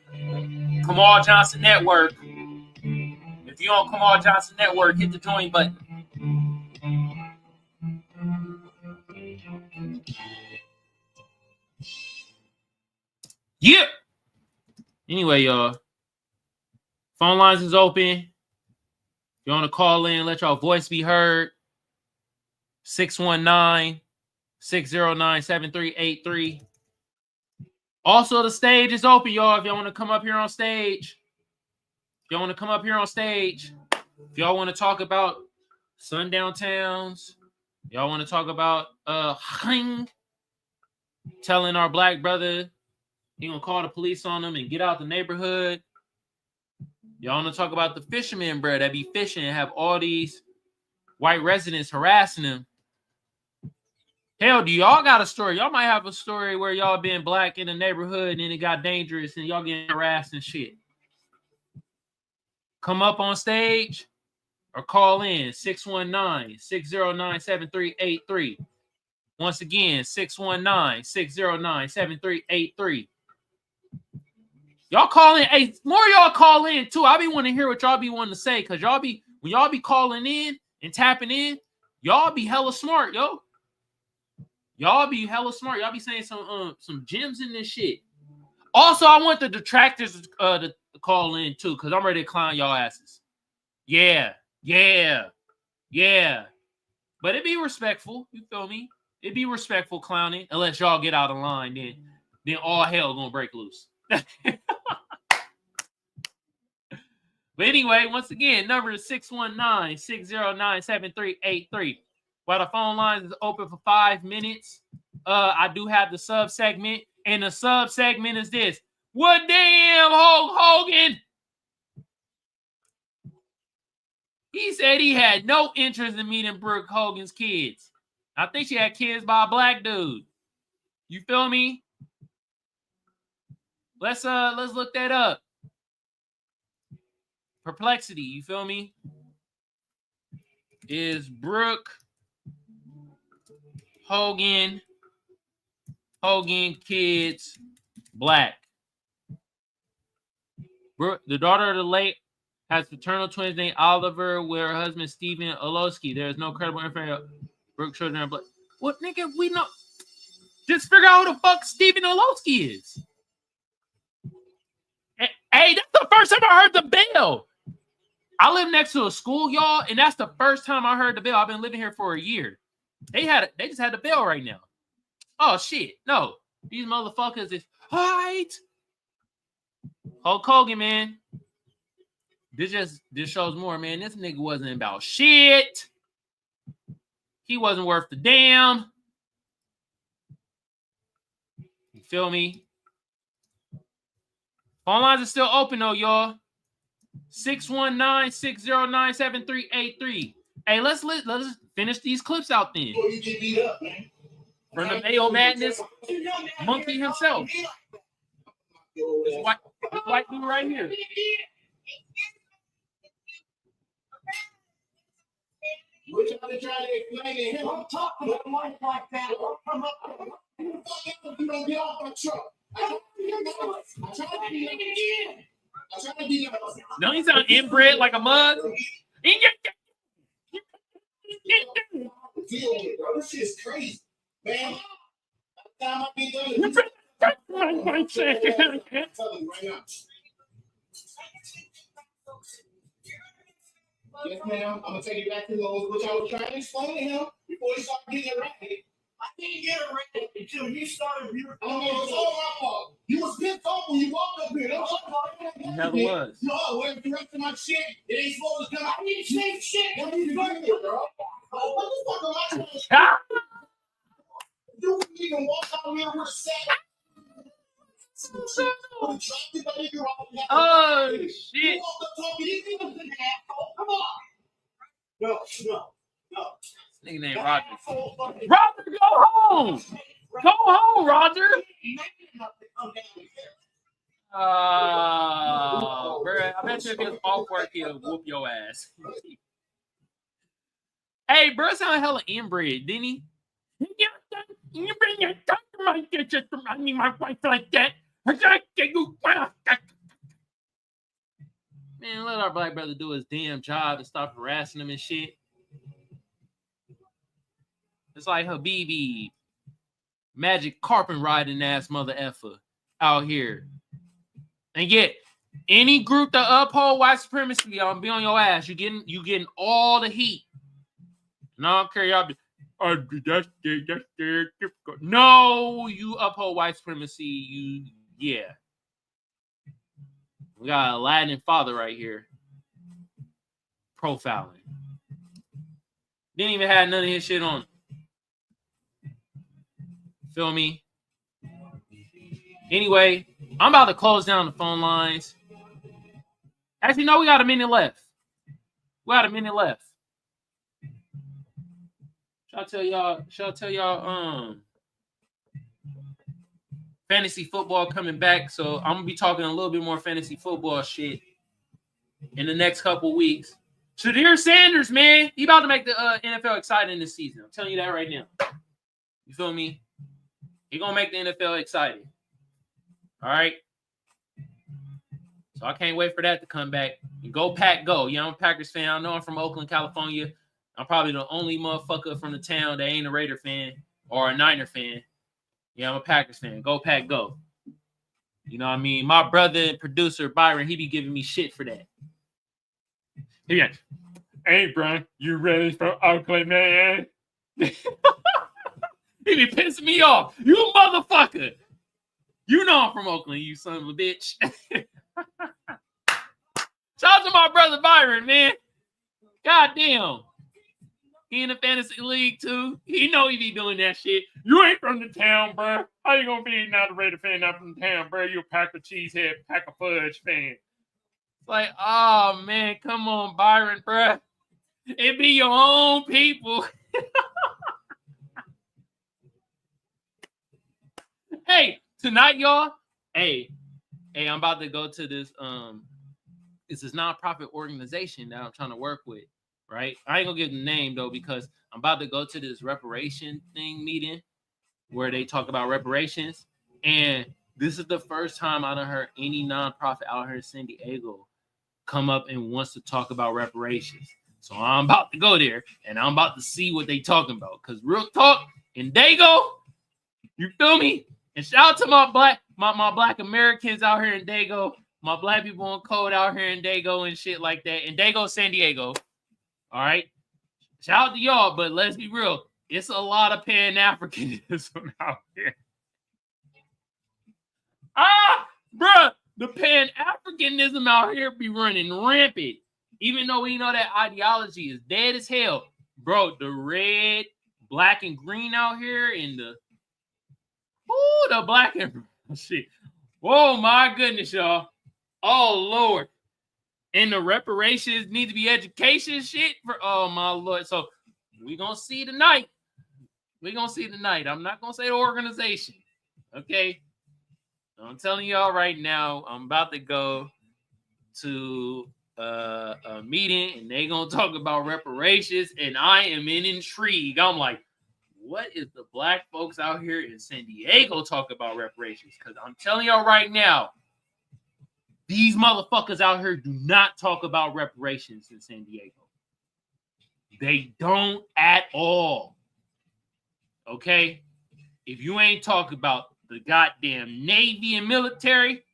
Kamal Johnson Network. If you on Kamal Johnson Network, hit the join button. Yeah. Anyway, y'all. Phone lines is open. If you want to call in, let your voice be heard. 619-609-7383. Also, the stage is open, y'all. If y'all want to come up here on stage. If y'all want to talk about Sundown towns. Y'all want to talk about telling our black brother he gonna call the police on them and get out the neighborhood. Y'all want to talk about the fishermen, bro, that be fishing and have all these white residents harassing them. Hell, do y'all got a story? Y'all might have a story where y'all been black in the neighborhood and then it got dangerous and y'all getting harassed and shit. Come up on stage or call in 619-609-7383. Once again, 619-609-7383. Y'all call in. Hey, more y'all call in too. I be wanting to hear what y'all be wanting to say, because when y'all be calling in and tapping in, y'all be hella smart, yo. Y'all be hella smart. Y'all be saying some gems in this shit. Also, I want the detractors to call in too, because I'm ready to clown y'all asses. Yeah. But it be respectful. You feel me? It be respectful clowning, unless y'all get out of line. Then all hell gonna break loose. But anyway, once again, number is 619-609-7383. While the phone lines is open for 5 minutes, I do have the sub segment, and the sub segment is this: what damn Hulk Hogan? He said he had no interest in meeting Brooke Hogan's kids. I think she had kids by a black dude. You feel me? Let's look that up. Perplexity, you feel me? Is Brooke Hogan kids black? Brooke, the daughter of the late, has paternal twins named Oliver with her husband Stephen Olowski. There is no credible information. Brooke children are black. What, nigga? We know. Just figure out who the fuck Stephen Olowski is. Hey, that's the first time I heard the bell. I live next to a school, y'all, and that's the first time I heard the bell. I've been living here for a year. They just had the bell right now. Oh shit. No. These motherfuckers is right. Hulk Hogan, man. This shows more, man. This nigga wasn't about shit. He wasn't worth the damn. You feel me? Phone lines are still open though, y'all. 619-609-7383. Hey, let's finish these clips out then. You get beat up, man. From the Mayo Madness monkey himself. This white dude right here. We're trying to explain to him. Don't talk about life like that. Don't come up. You don't get off my truck. I try to be nice. No, he's not inbred like a mug. Deal with it, bro. This shit's crazy, man. Time I be done. I'm telling you right now. Yes, ma'am. I'm gonna take you back to those which I was trying to explain to him before he started getting erratic. I didn't get arrested until you started your. Oh, no, it's all my fault. You was pissed off when you walked up here. That's You never was. No, when the rest of my shit, it ain't supposed to come out. I didn't say shit. What are you doing here, bro? What the fuck am I trying to say? You wouldn't even walk out here with a sack. Oh shit! You walked up talking, you was an asshole. Come on. No. This nigga named Roger. Roger, go home! Go home, Roger! Bro, I bet you if he was off work, he'll whoop your ass. Hey, bro, sound hella inbred, didn't he? You bring your tongue to my dick just to remind me my wife like that. Man, let our black brother do his damn job and stop harassing him and shit. It's like Habibi, magic carpet riding ass mother effer out here. And yet, any group that uphold white supremacy, y'all be on your ass. You getting all the heat. And I don't care, y'all be, that's difficult. No, you uphold white supremacy. Yeah. We got a Latin father right here. Profiling. Didn't even have none of his shit on. Feel me? Anyway, I'm about to close down the phone lines. Actually, no, we got a minute left. Shall I tell y'all fantasy football coming back. So I'm gonna be talking a little bit more fantasy football shit in the next couple weeks. Shadir Sanders, man, he about to make the NFL exciting this season. I'm telling you that right now. You feel me? He gonna make the NFL exciting. All right. So I can't wait for that to come back. And go Pack, go. Yeah, I'm a Packers fan. I know I'm from Oakland, California. I'm probably the only motherfucker from the town that ain't a Raider fan or a Niner fan. Yeah, I'm a Packers fan. Go Pack, go. You know what I mean? My brother and producer, Byron, he be giving me shit for that. Yeah. Hey, Brian, you ready for Oakland, man? He be pissing me off. You motherfucker. You know I'm from Oakland, you son of a bitch. Shout out to my brother Byron, man. God damn. He in the fantasy league, too. He know he be doing that shit. You ain't from the town, bro. How you gonna be not a Raider fan, not from the town, bro? You a Packer cheesehead, Packer fudge fan. It's like, oh, man, come on, Byron, bro. It be your own people. Hey, tonight, y'all. Hey, I'm about to go to this. It's this nonprofit organization that I'm trying to work with. Right? I ain't gonna give the name though, because I'm about to go to this reparation thing meeting where they talk about reparations. And this is the first time I done heard any nonprofit out here in San Diego come up and wants to talk about reparations. So I'm about to go there and I'm about to see what they talking about. Cause real talk, in Dago, you feel me? And shout out to my black Americans out here in Dago, my black people on code out here in Dago and shit like that. In Dago, San Diego. All right. Shout out to y'all, but let's be real. It's a lot of Pan-Africanism out here. Bruh, the Pan-Africanism out here be running rampant. Even though we know that ideology is dead as hell. Bro, the red, black, and green out here in the black and shit. Oh my goodness, y'all. Oh Lord. And the reparations need to be education shit for, oh my Lord. So we're gonna see tonight. I'm not gonna say the organization. Okay. I'm telling y'all right now, I'm about to go to a meeting and they gonna talk about reparations, and I am in intrigue. I'm like, what is the black folks out here in San Diego talk about reparations? Because I'm telling y'all right now, these motherfuckers out here do not talk about reparations in San Diego. They don't at all. Okay? If you ain't talking about the goddamn Navy and military,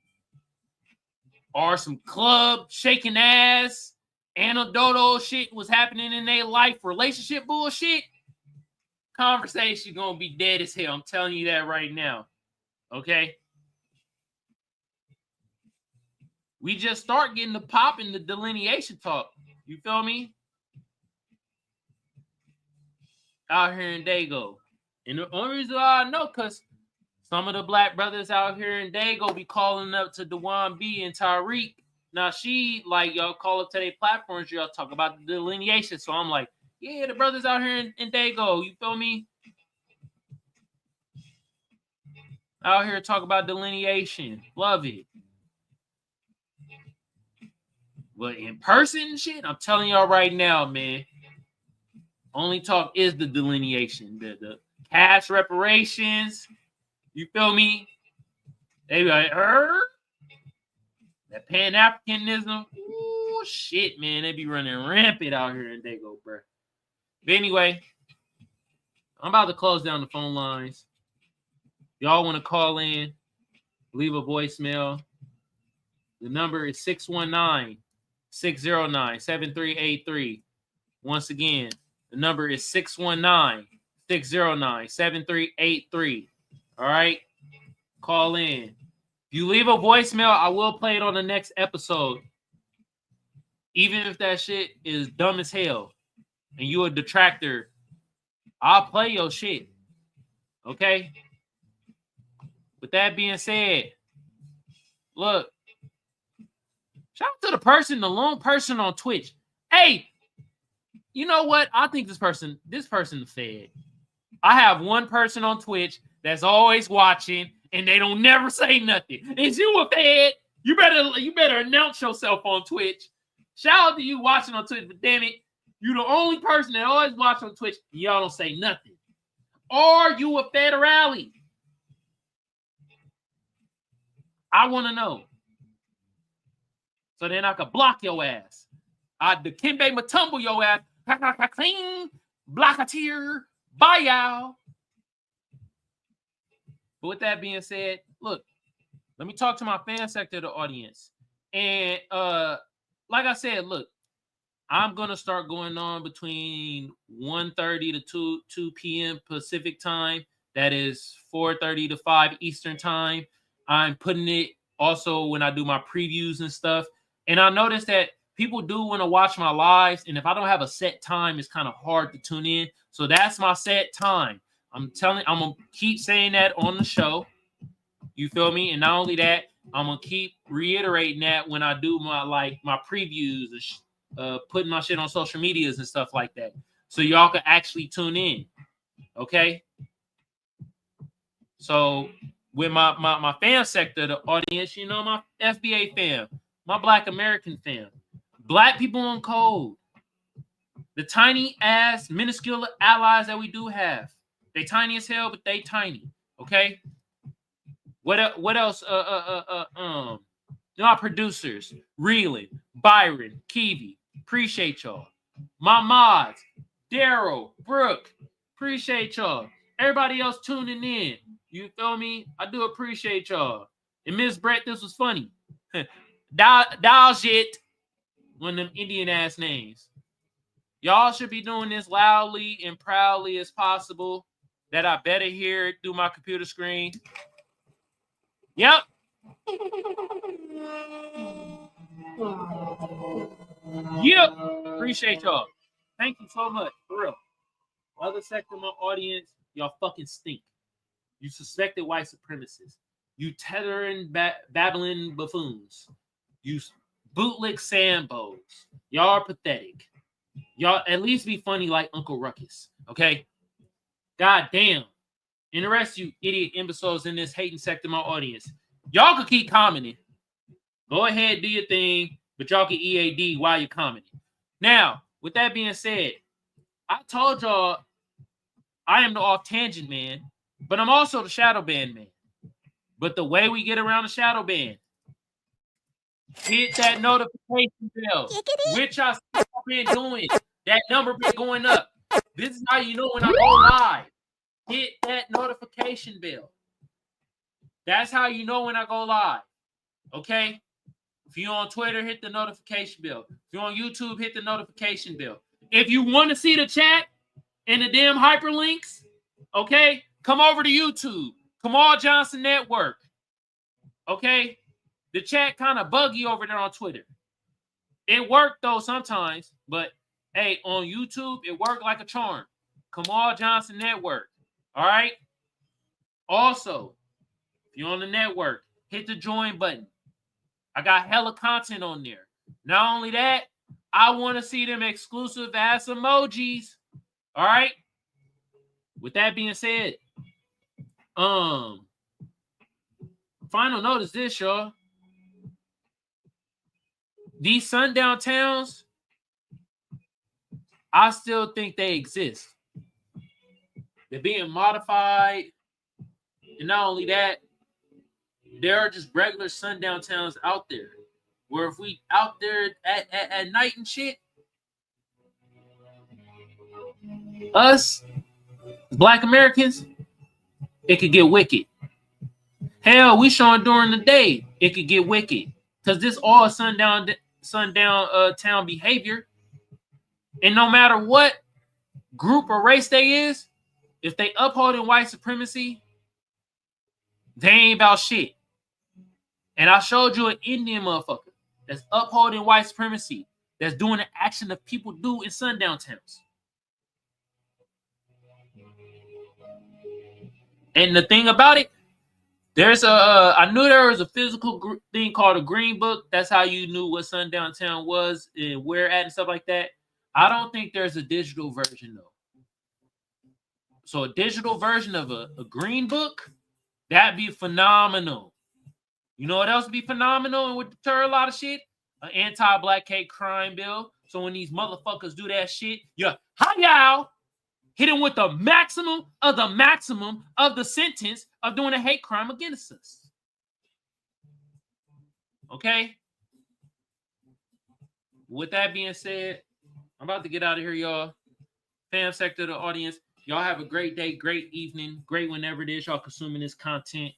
or some club shaking ass, anecdotal shit was happening in their life, relationship bullshit, conversation gonna be dead as hell. I'm telling you that right now. Okay? We just start getting the pop and the delineation talk. You feel me? Out here in Dago. And the only reason why I know, because some of the black brothers out here in Dago be calling up to Dewan B and Tyreek. Now she, like, y'all call up to their platforms, y'all talk about the delineation. So I'm like, yeah, the brothers out here in Dago, you feel me? Out here talk about delineation. Love it. But in person shit, I'm telling y'all right now, man, only talk is the delineation. The cash reparations. You feel me? They be like, that Pan-Africanism. Ooh, shit, man. They be running rampant out here in Dago, bro. But anyway, I'm about to close down the phone lines. Y'all want to call in, leave a voicemail. The number is 619-609-7383. Once again, the number is 619-609-7383. All right? Call in. If you leave a voicemail, I will play it on the next episode. Even if that shit is dumb as hell and you a detractor, I'll play your shit. Okay? With that being said, look, shout out to the lone person on Twitch. Hey, you know what? I think this person fed. I have one person on Twitch that's always watching, and they don't never say nothing. Is you a fed? You better announce yourself on Twitch. Shout out to you watching on Twitch, but damn it, you the only person that always watch on Twitch, and y'all don't say nothing. Are you a federale? I want to know. So then I could block your ass. The Kimbe Matumble your ass. Clean, blocketeer, bye y'all. But with that being said, look, let me talk to my fan sector of the audience. And like I said, look, I'm going to start going on between 1:30 to 2 p.m. Pacific time. That is 4:30 to 5 Eastern time. I'm putting it also when I do my previews and stuff. And I noticed that people do want to watch my lives. And if I don't have a set time, it's kind of hard to tune in. So that's my set time. I'm going to keep saying that on the show. You feel me? And not only that, I'm going to keep reiterating that when I do my previews and putting my shit on social medias and stuff like that. So y'all can actually tune in. Okay? So with my fan sector, the audience, you know, my FBA fam, my Black American fam, Black people on code, the tiny ass minuscule allies that we do have. They tiny as hell, but they tiny. Okay. What else? You know, our producers, Reeling, Byron, Kiveon, appreciate y'all. My mods, Daryl, Brooke, appreciate y'all. Everybody else tuning in. You feel me? I do appreciate y'all. And Miss Brett, this was funny. Dial shit. One of them Indian ass names. Y'all should be doing this loudly and proudly as possible. That I better hear it through my computer screen. Yep. Yep. Appreciate y'all. Thank you so much. For real. Other sector of my audience, y'all fucking stink. You suspected white supremacists. You tethering babbling buffoons. You bootlick sambos. Y'all are pathetic. Y'all at least be funny like Uncle Ruckus. Okay? God damn. And the rest of you idiot imbeciles in this hating sector of my audience. Y'all can keep commenting. Go ahead, do your thing, but y'all can EAD while you're commenting. Now, with that being said, I told y'all I am the off tangent man, but I'm also the shadow band man. But the way we get around the shadow band, hit that notification bell, which I've been doing. That number been going up. This is how you know when I go live. Hit that notification bell. That's how you know when I go live. Okay? If you're on Twitter, hit the notification bell. If you're on YouTube, hit the notification bell. If you want to see the chat and the damn hyperlinks, okay, come over to YouTube. Kamal Johnson Network. Okay? The chat kind of buggy over there on Twitter. It worked though sometimes, but hey, on YouTube, it worked like a charm. Kamal Johnson Network. All right? Also, if you're on the network, hit the join button. I got hella content on there. Not only that, I want to see them exclusive ass emojis. All right? With that being said, final note is this, y'all. These sundown towns, I still think they exist. They're being modified. And not only that, there are just regular sundown towns out there. Where if we out there at night and shit, us, Black Americans, it could get wicked. Hell, we showing during the day, it could get wicked. Because this all sundown town behavior. And no matter what group or race they is, if they upholding white supremacy, they ain't about shit. And I showed you an Indian motherfucker that's upholding white supremacy, that's doing the action that people do in sundown towns. And the thing about it, there's I knew there was a physical thing called a green book. That's how you knew what sundown town was and where at and stuff like that. I don't think there's a digital version though. So a digital version of a green book, that'd be phenomenal. You know what else would be phenomenal and would deter a lot of shit? An anti-black hate crime bill. So when these motherfuckers do that shit, y'all hit them with the maximum of the sentence of doing a hate crime against us. Okay? With that being said, I'm about to get out of here, y'all. Fam sector of the audience, y'all have a great day, great evening, great whenever it is y'all consuming this content.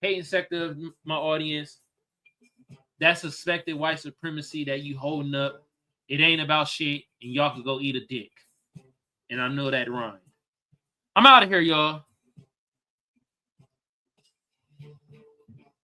Hating sector of my audience, that suspected white supremacy that you holding up, it ain't about shit, and y'all can go eat a dick. And I know that rhyme. I'm out of here, y'all.